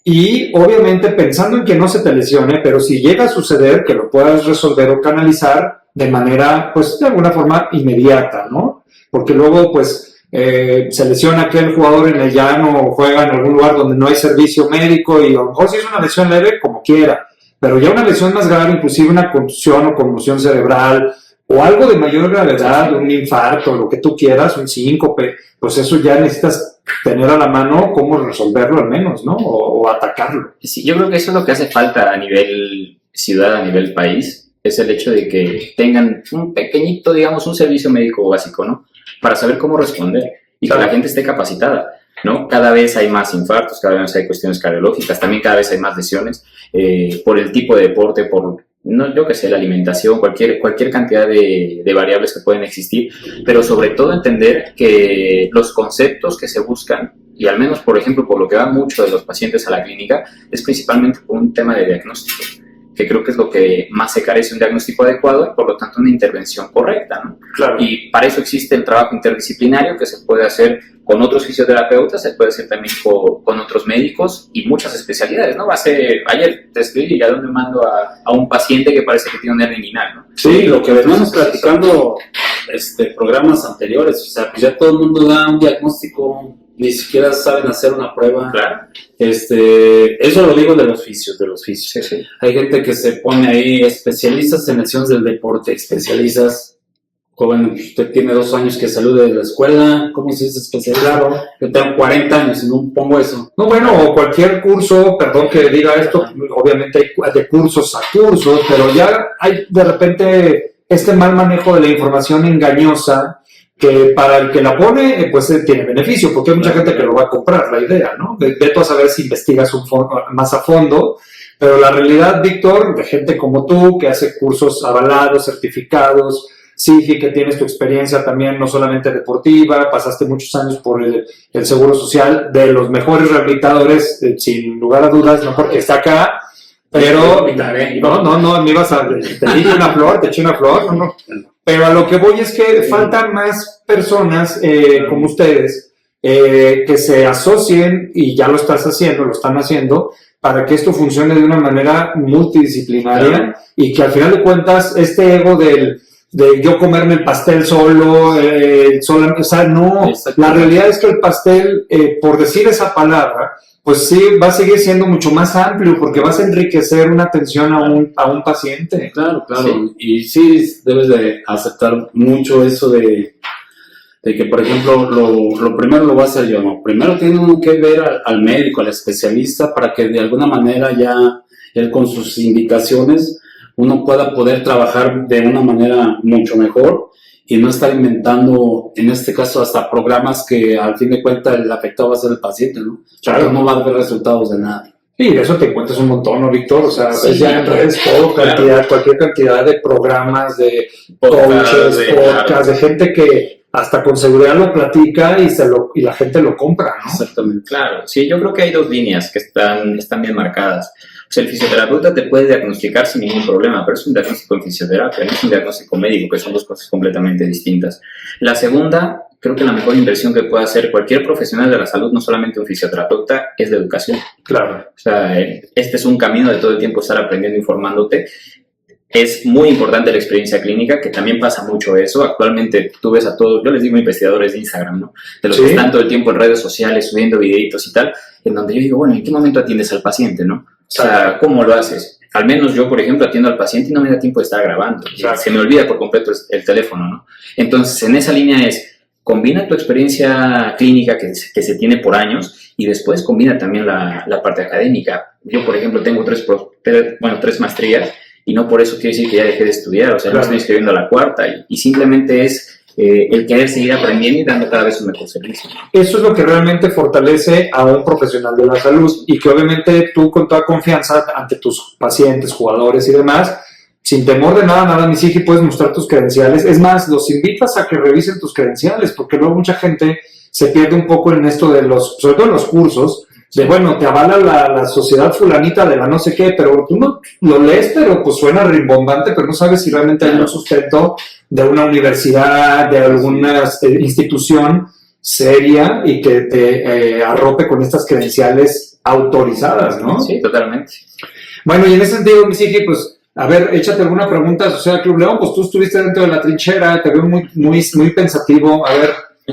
y obviamente pensando en que no se te lesione, pero si llega a suceder que lo puedas resolver o canalizar de manera, pues de alguna forma inmediata, ¿no? Porque luego, pues, se lesiona aquel jugador en el llano o juega en algún lugar donde no hay servicio médico y a lo mejor si es una lesión leve, como quiera, pero ya una lesión más grave, inclusive una contusión o conmoción cerebral o algo de mayor gravedad, un infarto, lo que tú quieras, un síncope, pues eso ya necesitas tener a la mano cómo resolverlo al menos, ¿no? O atacarlo. Sí, yo creo que eso es lo que hace falta a nivel ciudad, a nivel país, es el hecho de que tengan un pequeñito, digamos, un servicio médico básico, ¿no? Para saber cómo responder y que la gente esté capacitada. ¿no? Cada vez hay más infartos, cada vez hay cuestiones cardiológicas, también cada vez hay más lesiones por el tipo de deporte, por, no, yo qué sé, la alimentación, cualquier cantidad de variables que pueden existir, pero sobre todo entender que los conceptos que se buscan, y al menos, por ejemplo, por lo que va mucho de los pacientes a la clínica, es principalmente por un tema de diagnóstico, que creo que es lo que más se carece, un diagnóstico adecuado y por lo tanto una intervención correcta, ¿no? Claro. Y para eso existe el trabajo interdisciplinario que se puede hacer con otros fisioterapeutas, se puede hacer también con otros médicos y muchas especialidades, ¿no? Ayer te escribí a dónde mando a un paciente que parece que tiene un hernia inguinal, ¿no? Sí, lo que veníamos platicando programas anteriores, o sea, pues ya todo el mundo da un diagnóstico, ni siquiera saben hacer una prueba. Claro. Eso lo digo de los fisios. Sí, sí. Hay gente que se pone ahí, especialistas en lesiones del deporte, joven, usted tiene 2 años que salió de la escuela, ¿cómo se dice especialista? Claro. Yo tengo 40 años y no pongo eso. No, bueno, o cualquier curso, perdón que diga esto, obviamente hay de cursos a cursos, pero ya hay de repente este mal manejo de la información engañosa que para el que la pone, pues tiene beneficio, porque hay mucha gente que lo va a comprar, la idea, ¿no? Ve tú a saber si investigas más a fondo, pero la realidad, Víctor, de gente como tú, que hace cursos avalados, certificados, sí, que tienes tu experiencia también, no solamente deportiva, pasaste muchos años por el Seguro Social, de los mejores rehabilitadores, sin lugar a dudas, no porque está acá, pero no, me ibas a, te dije una flor, te eché una flor, no. Pero a lo que voy es que faltan más personas como ustedes que se asocien, y ya lo están haciendo, para que esto funcione de una manera multidisciplinaria, claro. Y que al final de cuentas este ego de yo comerme el pastel solo, o sea, no, la realidad es que el pastel, por decir esa palabra, pues sí, va a seguir siendo mucho más amplio porque vas a enriquecer una atención a un paciente. Claro. Sí. Y sí, debes de aceptar mucho eso de que, por ejemplo, lo primero lo voy a hacer yo, ¿no? Primero tiene uno que ver al médico, al especialista, para que de alguna manera ya él con sus indicaciones uno pueda poder trabajar de una manera mucho mejor y no estar inventando, en este caso, hasta programas que al fin de cuentas el afectado va a ser el paciente, ¿no? Claro. No va a ver resultados de nada. Y de eso te encuentras un montón, ¿no, Víctor? O sea, sí, ves ya en redes todo, cualquier cantidad de programas, de coaches, podcasts, de gente que hasta con seguridad lo platica y la gente lo compra, ¿no? Exactamente. Claro, sí, yo creo que hay 2 líneas que están bien marcadas. O sea, el fisioterapeuta te puede diagnosticar sin ningún problema, pero es un diagnóstico en fisioterapia, no es un diagnóstico médico, que son 2 cosas completamente distintas. La segunda, creo que la mejor inversión que puede hacer cualquier profesional de la salud, no solamente un fisioterapeuta, es la educación. Claro. O sea, este es un camino de todo el tiempo estar aprendiendo, informándote. Es muy importante la experiencia clínica, que también pasa mucho eso. Actualmente tú ves a todos, yo les digo investigadores de Instagram, ¿no? De los que están todo el tiempo en redes sociales subiendo videitos y tal, en donde yo digo, bueno, ¿en qué momento atiendes al paciente, no? O sea, ¿cómo lo haces? Al menos yo, por ejemplo, atiendo al paciente y no me da tiempo de estar grabando. Claro. Se me olvida por completo el teléfono, ¿no? Entonces, en esa línea combina tu experiencia clínica que se tiene por años y después combina también la parte académica. Yo, por ejemplo, tengo 3 maestrías y no por eso quiere decir que ya dejé de estudiar. O sea, claro. Me estoy inscribiendo a la 4ª y simplemente es el querer seguir aprendiendo y dando cada vez un mejor servicio. Eso es lo que realmente fortalece a un profesional de la salud y que obviamente tú con toda confianza ante tus pacientes, jugadores y demás, sin temor de nada, mi Sigi, puedes mostrar tus credenciales. Es más, los invitas a que revisen tus credenciales porque luego mucha gente se pierde un poco en esto sobre todo en los cursos, de bueno, te avala la sociedad fulanita de la no sé qué, pero tú no lo lees, pero pues suena rimbombante, pero no sabes si realmente hay un sustento de una universidad, de alguna institución seria y que te arrope con estas credenciales autorizadas, ¿no? Sí, totalmente. Bueno, y en ese sentido, mi Sigi, pues, a ver, échate alguna pregunta a Sociedad Club León, pues tú estuviste dentro de la trinchera, te veo muy pensativo, a ver.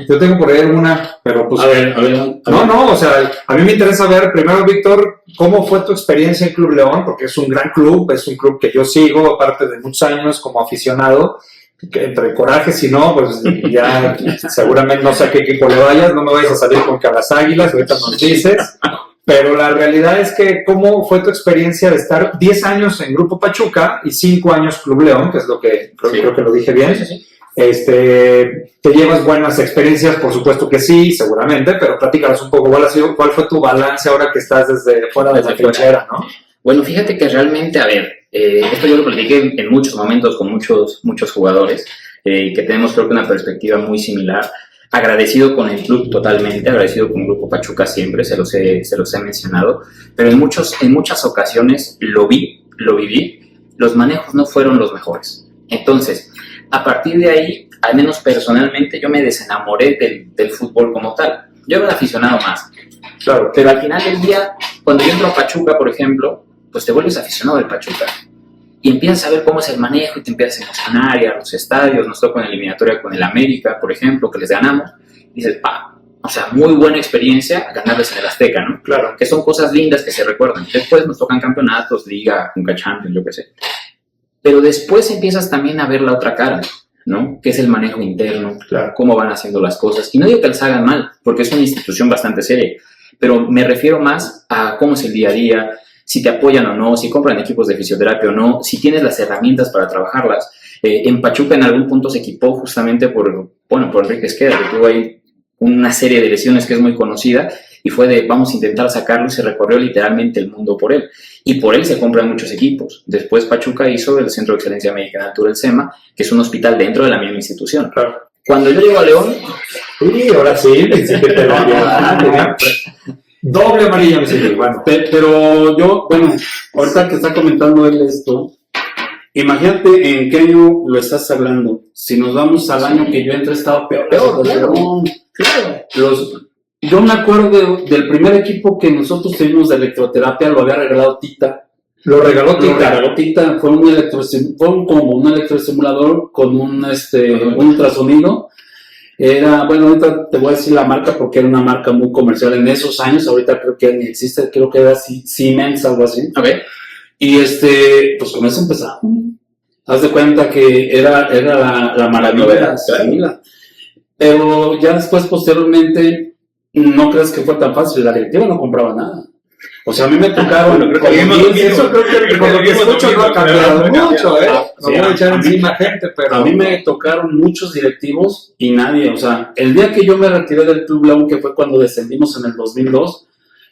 Yo tengo por ahí alguna, pero pues... A ver. No, o sea, a mí me interesa ver, primero, Víctor, cómo fue tu experiencia en Club León, porque es un gran club, es un club que yo sigo, aparte de muchos años como aficionado, que entre coraje, si no, pues ya seguramente no sé a qué equipo le vayas, no me vayas a salir con que a las Águilas, ahorita nos dices, pero la realidad es que, ¿cómo fue tu experiencia de estar 10 años en Grupo Pachuca y 5 años Club León, que es lo que creo que lo dije bien? Sí. ¿Te llevas buenas experiencias? Por supuesto que sí, seguramente, pero platícanos un poco, ¿cuál fue tu balance ahora que estás desde fuera de la trinchera, ¿no? Bueno, fíjate que realmente, a ver, esto yo lo platiqué en muchos momentos con muchos jugadores, que tenemos creo que una perspectiva muy similar. Agradecido con el club totalmente, agradecido con el Grupo Pachuca siempre, se los he mencionado, pero en muchas ocasiones lo viví, los manejos no fueron los mejores. Entonces, a partir de ahí, al menos personalmente, yo me desenamoré del fútbol como tal. Yo era un aficionado más, claro, pero al final del día, cuando yo entro a Pachuca, por ejemplo, pues te vuelves aficionado del Pachuca y empiezas a ver cómo es el manejo y te empiezas a emocionar y a los estadios. Nos tocó en la eliminatoria con el América, por ejemplo, que les ganamos, y dices, o sea, muy buena experiencia ganarles en el Azteca, ¿no? Claro. Que son cosas lindas que se recuerdan. Después nos tocan campeonatos, Liga, Conca Champions, yo qué sé. Pero después empiezas también a ver la otra cara, ¿no? Que es el manejo interno, claro, cómo van haciendo las cosas. Y no digo que les hagan mal, porque es una institución bastante seria, pero me refiero más a cómo es el día a día, si te apoyan o no, si compran equipos de fisioterapia o no, si tienes las herramientas para trabajarlas. En Pachuca en algún punto se equipó justamente por Enrique Esqueda, que tuvo ahí una serie de lesiones que es muy conocida, y fue de vamos a intentar sacarlo, y se recorrió literalmente el mundo por él. Y por él se compran muchos equipos. Después Pachuca hizo el Centro de Excelencia Médica Natural, el SEMA, que es un hospital dentro de la misma institución. Claro. Cuando yo llego a León... Sí, ahora sí, pensé que te lo doble amarillo, sí, bueno. Pero yo, ahorita que está comentando él esto, imagínate en qué año lo estás hablando. Si nos vamos al año que yo entré, estaba peor. Claro. Yo me acuerdo del primer equipo que nosotros tuvimos de electroterapia, lo había regalado Tita. Lo regaló Tita. Fue como un electroestimulador con un ultrasonido. Ahorita te voy a decir la marca porque era una marca muy comercial en esos años. Ahorita creo que ya ni existe, creo que era Siemens, algo así. Okay. Y pues con eso empezamos. Haz de cuenta que era la maravilla. Pero ya después, posteriormente, no crees que fue tan fácil. La directiva no compraba nada. O sea, a mí me tocaron. Eso creo que con lo que escucho no ha cambiado mucho, ¿eh? No voy a echar encima gente, pero. A mí me tocaron muchos directivos y nadie. O sea, el día que yo me retiré del Club León, que fue cuando descendimos en el 2002,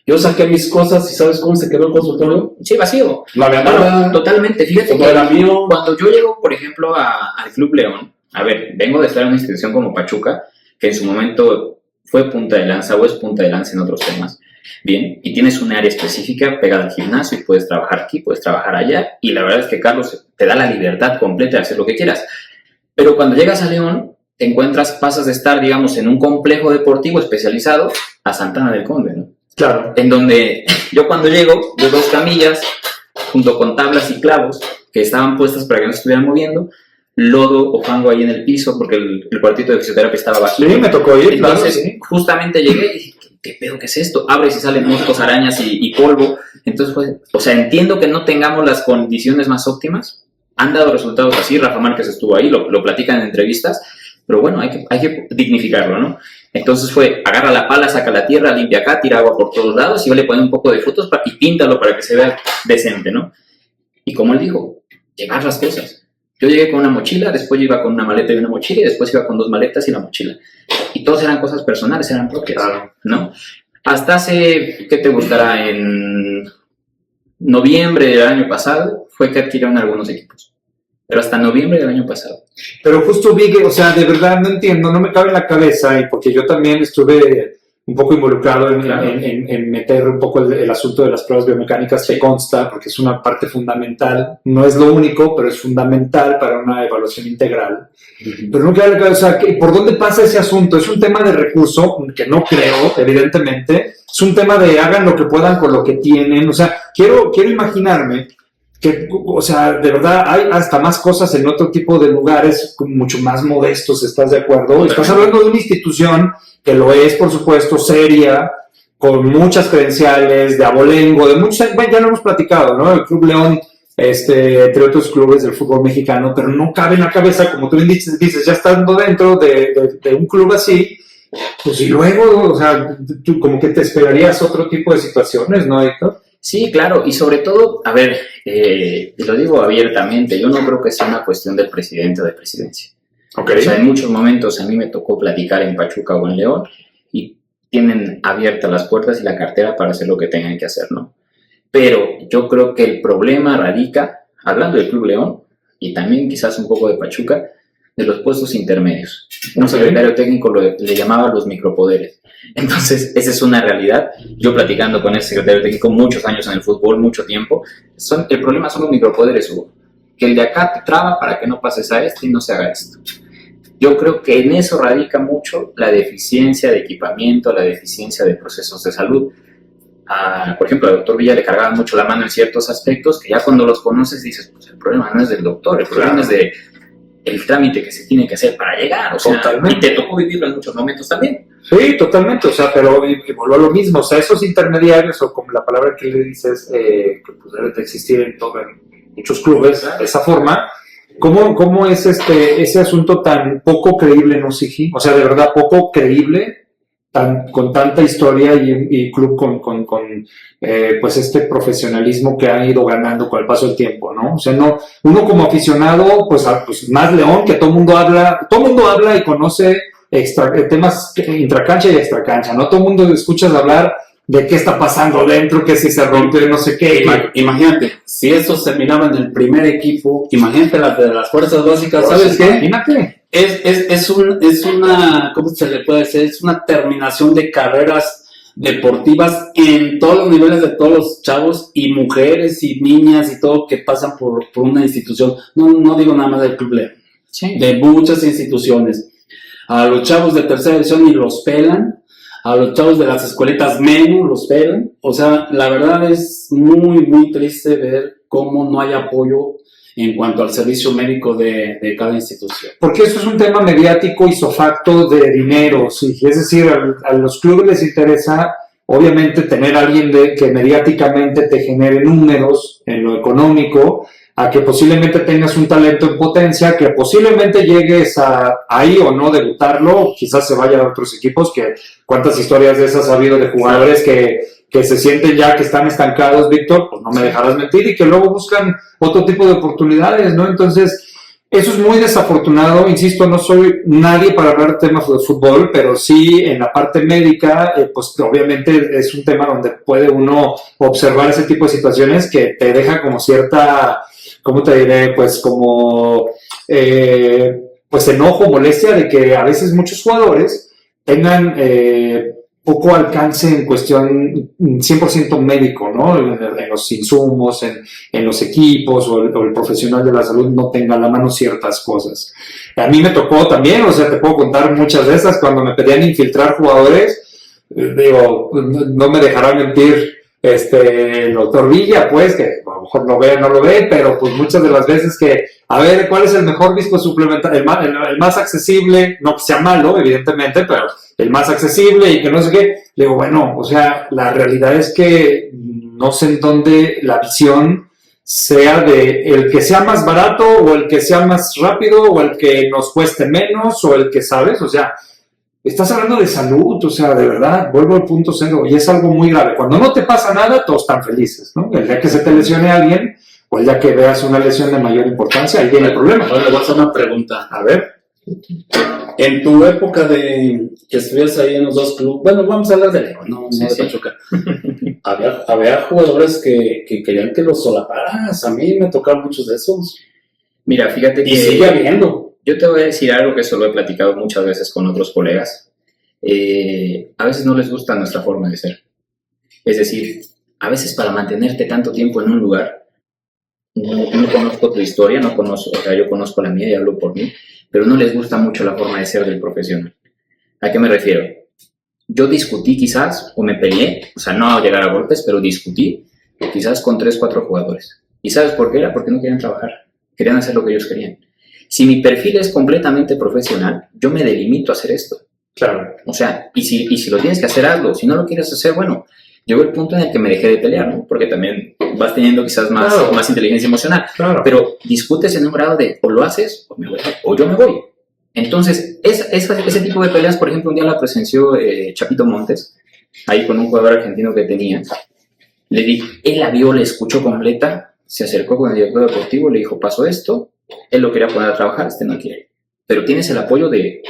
yo saqué mis cosas y ¿sabes cómo se quedó el consultorio? Sí, vacío. La verdad. Totalmente. Fíjate que era mío. Cuando yo llego, por ejemplo, al Club León, a ver, vengo de estar en una institución como Pachuca, que en su momento fue punta de lanza o es punta de lanza en otros temas. Bien, y tienes un área específica pegada al gimnasio y puedes trabajar aquí, puedes trabajar allá, y la verdad es que Carlos te da la libertad completa de hacer lo que quieras. Pero cuando llegas a León, te pasas de estar, digamos, en un complejo deportivo especializado a Santana del Conde, ¿no? Claro. En donde yo cuando llego, veo 2 camillas junto con tablas y clavos que estaban puestas para que no se estuvieran moviendo, lodo o fango ahí en el piso porque el cuartito de fisioterapia estaba vacío. Sí, me tocó ir. Entonces, sí, justamente llegué y dije, ¿qué pedo que es esto? Abres y salen moscos, arañas y polvo. Entonces, pues, entiendo que no tengamos las condiciones más óptimas. Han dado resultados así, Rafa Márquez estuvo ahí, lo platican en entrevistas, pero bueno, hay que dignificarlo, ¿no? Entonces agarra la pala, saca la tierra, limpia acá, tira agua por todos lados y le pone un poco de fotos y píntalo para que se vea decente, ¿no? Y como él dijo, llevar las cosas. Yo llegué con una mochila, después yo iba con una maleta y una mochila, y después iba con 2 maletas y la mochila. Y todas eran cosas personales, eran propias, ¿no? Hasta hace, ¿qué te gustará? En noviembre del año pasado fue que adquirieron algunos equipos. Pero hasta noviembre del año pasado. Pero justo vi que, o sea, de verdad no entiendo, no me cabe en la cabeza, y porque yo también estuve un poco involucrado en meter un poco el asunto de las pruebas biomecánicas, que consta, porque es una parte fundamental, no es lo único, pero es fundamental para una evaluación integral. Pero no cabe en la cabeza, ¿por dónde pasa ese asunto? Es un tema de recurso, que no creo, evidentemente, es un tema de hagan lo que puedan con lo que tienen, o sea, quiero imaginarme que, o sea, de verdad hay hasta más cosas en otro tipo de lugares mucho más modestos, ¿estás de acuerdo? Estás hablando de una institución que lo es, por supuesto, seria, con muchas credenciales, de abolengo, de muchos, ya lo hemos platicado, ¿no? El Club León, entre otros clubes del fútbol mexicano, pero no cabe en la cabeza, como tú dices, ya estando dentro de un club así, pues y luego, o sea, tú como que te esperarías otro tipo de situaciones, ¿no, Héctor? Sí, claro, y sobre todo, a ver, lo digo abiertamente, yo no creo que sea una cuestión del presidente o de presidencia. Ok. O sea, en muchos momentos a mí me tocó platicar en Pachuca o en León y tienen abiertas las puertas y la cartera para hacer lo que tengan que hacer, ¿no? Pero yo creo que el problema radica, hablando del Club León y también quizás un poco de Pachuca, de los puestos intermedios. Un secretario técnico le llamaba los micropoderes. Entonces, esa es una realidad. Yo platicando con ese secretario técnico muchos años en el fútbol, mucho tiempo, el problema son los micropoderes, Hugo. Que el de acá te traba para que no pases a este y no se haga esto. Yo creo que en eso radica mucho la deficiencia de equipamiento, la deficiencia de procesos de salud. Por ejemplo, al doctor Villa le cargaba mucho la mano en ciertos aspectos que ya cuando los conoces dices, pues el problema no es del doctor, el problema es de el trámite que se tiene que hacer para llegar, o sea, y te tocó vivirlo en muchos momentos también. Sí, totalmente, o sea, pero y volvió a lo mismo, o sea, esos intermediarios, o como la palabra que le dices, que pues deben de existir en muchos clubes, de esa forma. ¿Cómo es ese asunto tan poco creíble, no, Sigi? O sea, de verdad, poco creíble, con tanta historia y club con pues este profesionalismo que ha ido ganando con el paso del tiempo, ¿no? O sea, no, uno como aficionado, pues más León, que todo el mundo habla y conoce temas intracancha y extracancha, ¿no? Todo el mundo escuchas hablar de qué está pasando dentro, que si se rompe, no sé qué. Imagínate, si eso se miraba en el primer equipo, imagínate las de las fuerzas básicas, ¿sabes qué? Imagínate. Es una, ¿cómo se le puede decir? Es una terminación de carreras deportivas en todos los niveles de todos los chavos y mujeres y niñas y todo que pasan por una institución. No digo nada más del Club León, Sí. de muchas instituciones. A los chavos de tercera división y los pelan, a los chavos de las escuelitas menos los pelan. O sea, la verdad es muy, muy triste ver cómo no hay apoyo en cuanto al servicio médico de cada institución. Porque eso es un tema mediático isofacto de dinero, sí. Es decir, a los clubes les interesa, obviamente, tener a alguien que mediáticamente te genere números en lo económico, a que posiblemente tengas un talento en potencia, que posiblemente llegues ahí o no debutarlo, quizás se vaya a otros equipos, que cuántas historias de esas ha habido de jugadores que se sienten ya que están estancados, Víctor, pues no me dejarás mentir, y que luego buscan otro tipo de oportunidades, ¿no? Entonces, eso es muy desafortunado, insisto, no soy nadie para hablar de temas de fútbol, pero sí en la parte médica, pues obviamente es un tema donde puede uno observar ese tipo de situaciones que te deja como cierta, ¿cómo te diré? Pues como, pues enojo, molestia de que a veces muchos jugadores tengan poco alcance en cuestión 100% médico, ¿no? En los insumos, en los equipos o el profesional de la salud no tenga a la mano ciertas cosas. A mí me tocó también, o sea, te puedo contar muchas de esas, cuando me pedían infiltrar jugadores, digo, no me dejará mentir el doctor Villa, pues, que a lo mejor lo ve o no lo ve, pero pues muchas de las veces que, a ver, ¿cuál es el mejor disco suplementario? El más accesible, no que sea malo, evidentemente, pero el más accesible y que no sé qué. Le digo, bueno, o sea, la realidad es que no sé en dónde la visión sea de el que sea más barato o el que sea más rápido o el que nos cueste menos o el que, ¿sabes? O sea, estás hablando de salud, o sea, de verdad, vuelvo al punto cero y es algo muy grave. Cuando no te pasa nada, todos están felices, ¿no? El día que se te lesione a alguien o el día que veas una lesión de mayor importancia, ahí viene el problema. Ahora le voy a hacer una pregunta. A ver. En tu época de que estuvieras ahí en los dos clubes, bueno, vamos a hablar de León, no de Pachuca. Había jugadores que querían que los solaparas. A mí me tocaron muchos de esos. Mira, fíjate que... Y sigue habiendo. Yo te voy a decir algo que eso lo he platicado muchas veces con otros colegas. A veces no les gusta nuestra forma de ser. Es decir, a veces para mantenerte tanto tiempo en un lugar, no conozco tu historia, o sea, yo conozco la mía y hablo por mí, pero no les gusta mucho la forma de ser del profesional. ¿A qué me refiero? Yo discutí quizás, o me peleé, o sea, no a llegar a golpes, pero discutí quizás con 3, 4 jugadores. ¿Y sabes por qué? Era porque no querían trabajar, querían hacer lo que ellos querían. Si mi perfil es completamente profesional, yo me delimito a hacer esto. Claro. O sea, y si lo tienes que hacer, hazlo. Si no lo quieres hacer, bueno, llegó el punto en el que me dejé de pelear, ¿no? Porque también vas teniendo quizás más inteligencia emocional. Claro. Pero discutes en un grado de o lo haces o yo me voy. Entonces, ese tipo de peleas, por ejemplo, un día la presenció Chapito Montes, ahí con un jugador argentino que tenía. Le dije, él la vio, la escuchó completa, se acercó con el director deportivo, le dijo, pasó esto, él lo quería poner a trabajar, no quiere. pero tienes el apoyo de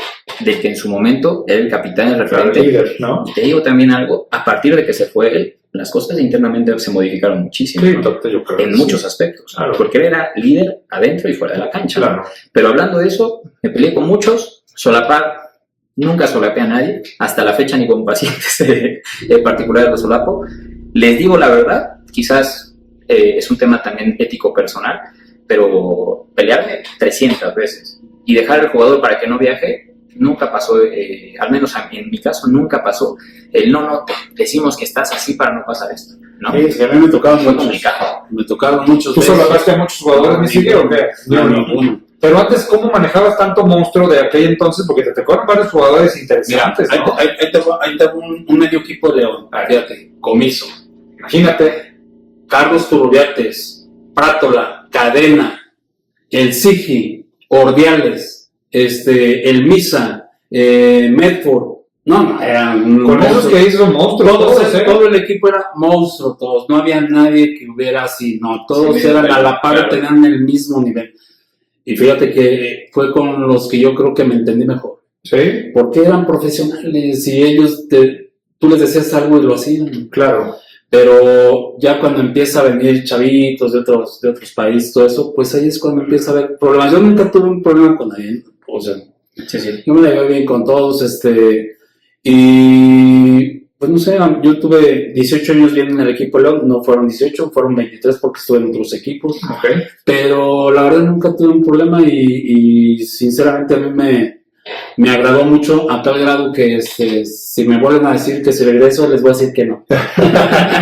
que en su momento era el capitán, el referente. El líder, ¿no? Y te digo también algo, a partir de que se fue él, las cosas internamente se modificaron muchísimo, Sí, ¿no? yo creo. En muchos aspectos, Claro. porque él era líder adentro y fuera de la cancha. ¿no? Claro. Pero hablando de eso, me peleé con muchos, solapar, nunca solapé a nadie, hasta la fecha ni con pacientes en particular lo solapo. Les digo la verdad, quizás es un tema también ético personal, pero pelearme 300 veces y dejar al jugador para que no viaje, nunca pasó, al menos en mi caso, nunca pasó. No, decimos que estás así para no pasar esto, ¿no? Sí, a mí me tocaron Fue muchos. complicado. Me tocaron muchos. ¿Tú solapaste a muchos jugadores, mi Sigui, o qué? No, ninguno. Pero antes, ¿cómo manejabas tanto monstruo de aquel entonces? Porque te tocaron varios jugadores Mira, interesantes, ¿no? ahí te va un medio equipo de León. Fíjate, Comiso, Imagínate. Carlos Turrubiates, Prátola, Cadena, el Sigi, Ordiales, el Misa, Medford. No, eran Con esos que hizo monstruos todos, ¿eh? todo el equipo era monstruo, todos. No había nadie que hubiera así, no. Todos Sí, eran a la par, claro. tenían el mismo nivel. Y fíjate que fue con los que yo creo que me entendí mejor. Sí, Porque eran profesionales y ellos, tú les decías algo y lo hacían. claro. Pero ya cuando empieza a venir chavitos de otros países, todo eso, pues ahí es cuando empieza a haber problemas. Yo nunca tuve un problema con nadie, o sea, Sí. yo me la llevé bien con todos, y pues no sé, yo tuve 18 años bien en el equipo León, no fueron 18, fueron 23 porque estuve en otros equipos, Ok. pero la verdad nunca tuve un problema y sinceramente a mí me agradó mucho a tal grado que si me vuelven a decir que si regreso les voy a decir que no.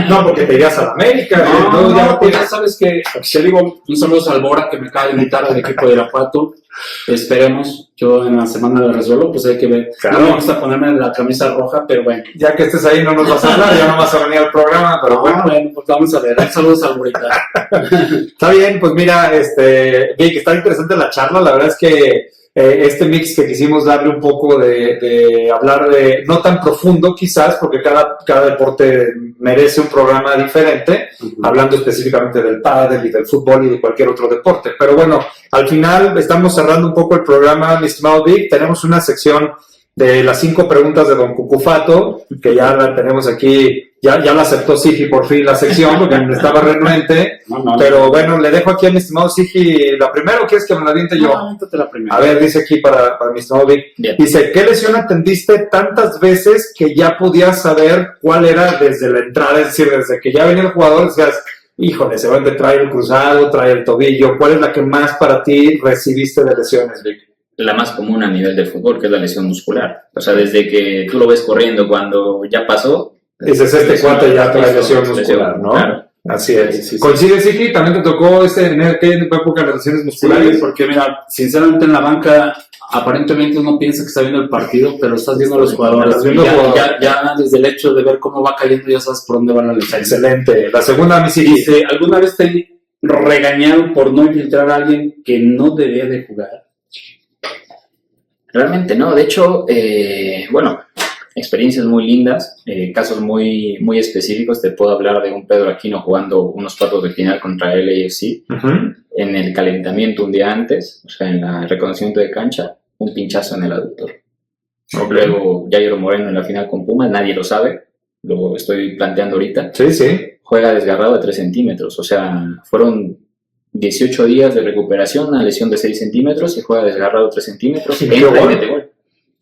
No, porque te irías a la América. No, ya pues ya sabes que te digo un saludo a Albora que me acaba de invitar al equipo de Irapuato. Esperemos, yo en la semana lo resuelvo, pues hay que ver. Claro. No me gusta ponerme la camisa roja, pero bueno. Ya que estés ahí no nos vas a hablar, ya no vas a venir al programa, pero bueno. Bueno, pues vamos a ver. Saludos a Alborita. Está bien, pues mira, Vic, está interesante la charla, la verdad es que este mix que quisimos darle un poco de hablar de, no tan profundo quizás, porque cada deporte merece un programa diferente, hablando específicamente del pádel y del fútbol y de cualquier otro deporte. Pero bueno, al final estamos cerrando un poco el programa, mi estimado Vic. Tenemos una sección de las 5 preguntas de Don Cucufato, que ya la tenemos aquí, ya la aceptó Sigi por fin la sección, porque estaba renuente. No. Pero bueno, le dejo aquí a mi estimado Sigi la primera, ¿o quieres que me la aviente yo? No, aviéntate la primera. A ver, dice aquí para mi estimado Vic. Bien. Dice, ¿qué lesión atendiste tantas veces que ya podías saber cuál era desde la entrada? Es decir, desde que ya venía el jugador, decías, híjole, se va a traer el cruzado, trae el tobillo. ¿Cuál es la que más para ti recibiste de lesiones, Vic? La más común a nivel del fútbol, que es la lesión muscular. O sea, desde que tú lo ves corriendo cuando ya pasó. Dices, cuate ya trae lesión muscular, ¿no? Claro. Así es. Sí. ¿Coincide, Sigi? ¿También te tocó en aquella época las lesiones musculares? Sí, porque mira, sinceramente en la banca aparentemente uno piensa que está viendo el partido, pero estás viendo a los jugadores. Estás viendo Ya- jugadores. ya desde el hecho de ver cómo va cayendo ya sabes por dónde va la lesión. Excelente. La segunda, mi Sigi. Dice, ¿alguna vez te regañaron por no infiltrar a alguien que no debía de jugar? Realmente no. De hecho, bueno, experiencias muy lindas, casos muy, muy específicos. Te puedo hablar de un Pedro Aquino jugando unos cuartos de final contra el LAFC. En el calentamiento un día antes, o sea, en el reconocimiento de cancha, un pinchazo en el aductor. Luego Jairo Moreno en la final con Pumas, nadie lo sabe, lo estoy planteando ahorita. Sí. Juega desgarrado de 3 centímetros, o sea, fueron 18 días de recuperación, una lesión de 6 centímetros y juega desgarrado 3 centímetros Y y metió entra y gol. mete gol.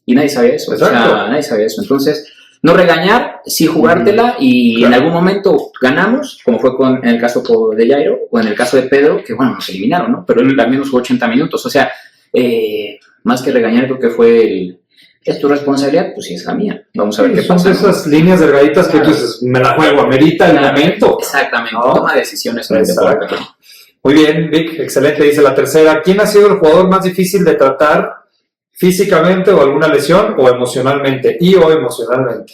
Y nadie sabe eso, Exacto. o sea, nadie sabe eso. Entonces, no regañar, sí jugártela y Claro. en algún momento ganamos, como fue en el caso de Jairo o en el caso de Pedro, que bueno, nos eliminaron, ¿no? Pero él también nos jugó 80 minutos, o sea, más que regañar creo que fue ¿es tu responsabilidad? Pues sí, es la mía. Vamos a ver qué Son pasa. de ¿no? esas líneas delgaditas que tú dices, me la juego, amerita el momento. Exactamente, ¿No? toma decisiones en el Exacto. deporte. Muy bien, Vic, excelente. Dice la tercera, ¿quién ha sido el jugador más difícil de tratar físicamente o alguna lesión o emocionalmente? O emocionalmente.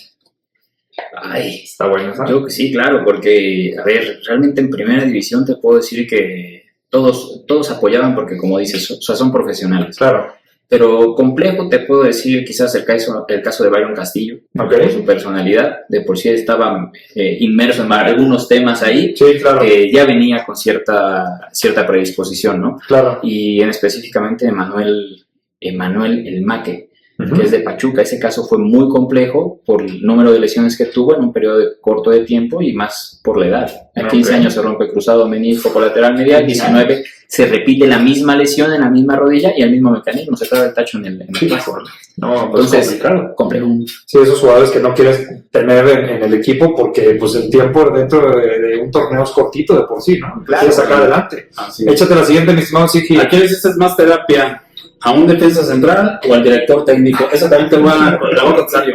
Ay, Está bueno, ¿sabes? yo que sí, claro, porque, a ver, realmente en primera división te puedo decir que todos apoyaban porque, como dices, o sea, son profesionales. Claro. Pero complejo te puedo decir quizás el caso de Byron Castillo, Ok. por su personalidad, de por sí estaba inmerso en algunos temas ahí, Sí, claro. que ya venía con cierta predisposición, ¿no? Claro. Y específicamente Manuel Emanuel El Maque, que es de Pachuca. Ese caso fue muy complejo por el número de lesiones que tuvo en un periodo corto de tiempo y más por la edad. A 15 años se rompe cruzado menisco colateral medial, 19 se repite la misma lesión en la misma rodilla y el mismo mecanismo, se trae el tacho en el paso. No, pues Entonces, complejo. Sí, esos jugadores que no quieres tener en el equipo porque pues el tiempo dentro de un torneo es cortito de por sí, ¿no? Claro. Quieres sacar adelante. Échate la siguiente, mi estimado Sigi. ¿A quién le hiciste más terapia? ¿A un defensa central o al director técnico? Eso también te voy a contestar yo.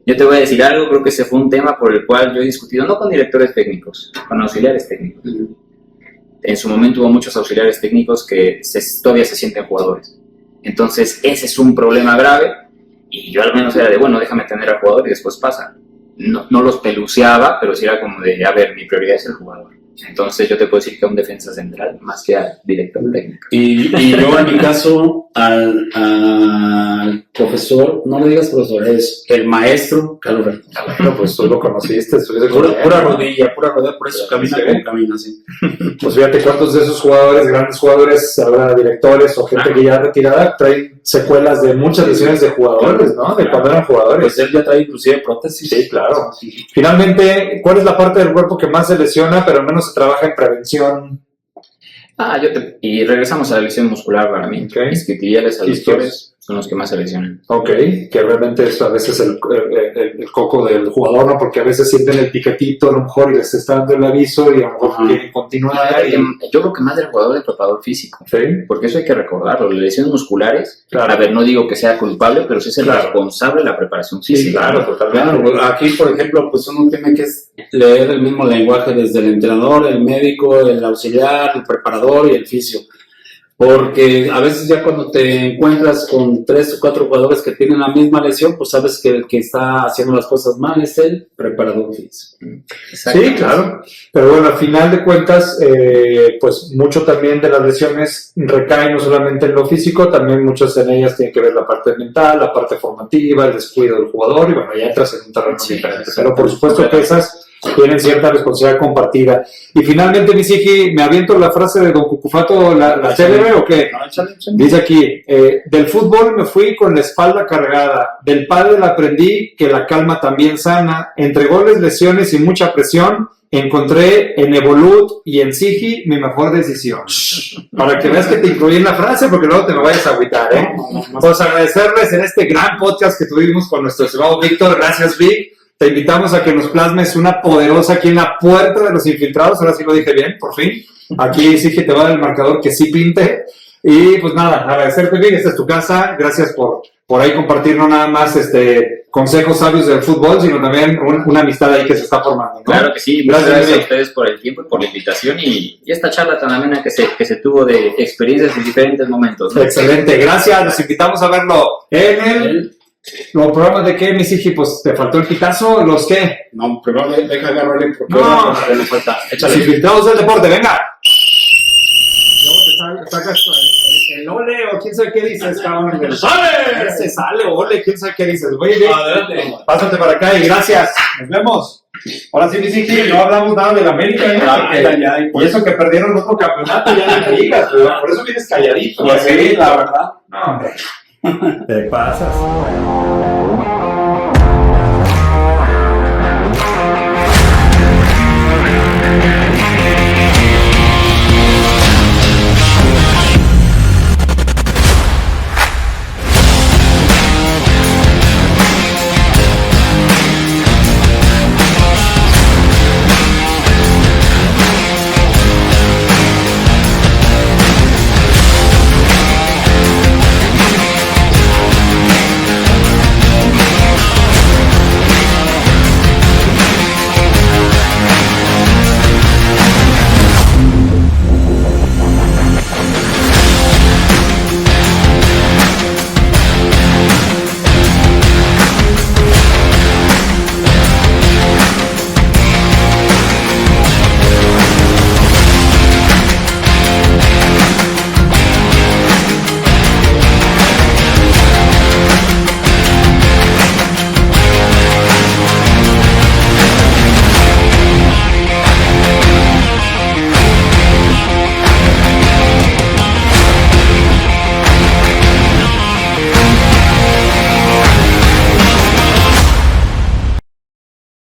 Yo te voy a decir algo, creo que ese fue un tema por el cual yo he discutido, no con directores técnicos, con auxiliares técnicos. En su momento hubo muchos auxiliares técnicos que todavía se sienten jugadores. Entonces, ese es un problema grave y yo al menos era de, bueno, déjame tener al jugador y después pasa. No los peluceaba, pero sí era como de, a ver, mi prioridad es el jugador. Entonces yo te puedo decir que a un defensa central más que al director técnico. Y yo en mi caso al profesor, no le digas profesor, es el maestro Carlos Rey. Bueno, pues tú lo conociste. Pura rodilla, por eso camina como camina así. Pues fíjate cuántos de esos jugadores, grandes jugadores, ahora directores o gente que ya retirada, traen secuelas de muchas lesiones de jugadores, ¿no? De cuando eran jugadores. Pues él ya trae inclusive prótesis. Sí, claro. Finalmente, ¿cuál es la parte del cuerpo que más se lesiona, pero menos se trabaja en prevención? Y regresamos a la lesión muscular para mí. Okay. Isquiotibiales, aductores son los que más se lesionan. Ok, que realmente es a veces el coco del jugador, ¿no? Porque a veces sienten el piquetito a lo mejor y les está dando el aviso y a lo mejor quieren continuar. Yo creo que más del jugador del preparador físico. ¿Sí? Porque eso hay que recordarlo. Las lesiones musculares, claro. A ver, no digo que sea culpable, pero sí es el responsable de la preparación física. Sí, claro, totalmente. Claro, aquí, por ejemplo, pues uno tiene que leer el mismo lenguaje desde el entrenador, el médico, el auxiliar, el preparador y el fisio. Porque a veces ya cuando te encuentras con 3 o 4 jugadores que tienen la misma lesión, pues sabes que el que está haciendo las cosas mal es el preparador físico. Sí, claro. Pero bueno, al final de cuentas, pues mucho también de las lesiones recaen no solamente en lo físico, también muchas en ellas tienen que ver la parte mental, la parte formativa, el descuido del jugador y bueno, ya entras en un terreno diferente. Pero por supuesto que esas tienen cierta responsabilidad compartida. Y finalmente, mi Sigi, ¿me aviento la frase de Don Cucufato, la célebre o qué? Dice aquí, del fútbol me fui con la espalda cargada, del pádel aprendí que la calma también sana, entre goles, lesiones y mucha presión, encontré en Evolut y en Sigi mi mejor decisión. Para que veas que te incluí en la frase, porque luego te me vayas a agüitar, ¿eh? Pues agradecerles en este gran podcast que tuvimos con nuestro estimado Víctor. Gracias, Vic. Te invitamos a que nos plasmes una poderosa aquí en la puerta de los infiltrados. Ahora sí lo dije bien, por fin. Aquí sí que te va a dar el marcador que sí pinte. Y pues nada, agradecerte, Vic. Esta es tu casa. Gracias por ahí compartir no nada más consejos sabios del fútbol, sino también una amistad ahí que se está formando, ¿no? Claro que sí. Gracias a ustedes por el tiempo y por la invitación y esta charla tan amena que se tuvo de experiencias en diferentes momentos, ¿no? Excelente. Gracias. Los invitamos a verlo en los programas de qué, mi Sigi, pues te faltó el pitazo, ¿los qué? No, primero deja agarrarle porque no le falta. Échale. Infiltrados del deporte, venga. Luego te sacas el ole o quién sabe qué dices, cabrón. ¡Sale! Se sale, ole, quién sabe qué dices. Muy bien. Adelante. Pásate para acá y gracias. Nos vemos. Ahora sí, mi Sigi, no hablamos nada de la América, ¿eh? Y eso que perdieron otro campeonato, ya no te digas, pero por eso vienes calladito. Pues sí, la verdad. No, hombre. Te pasas.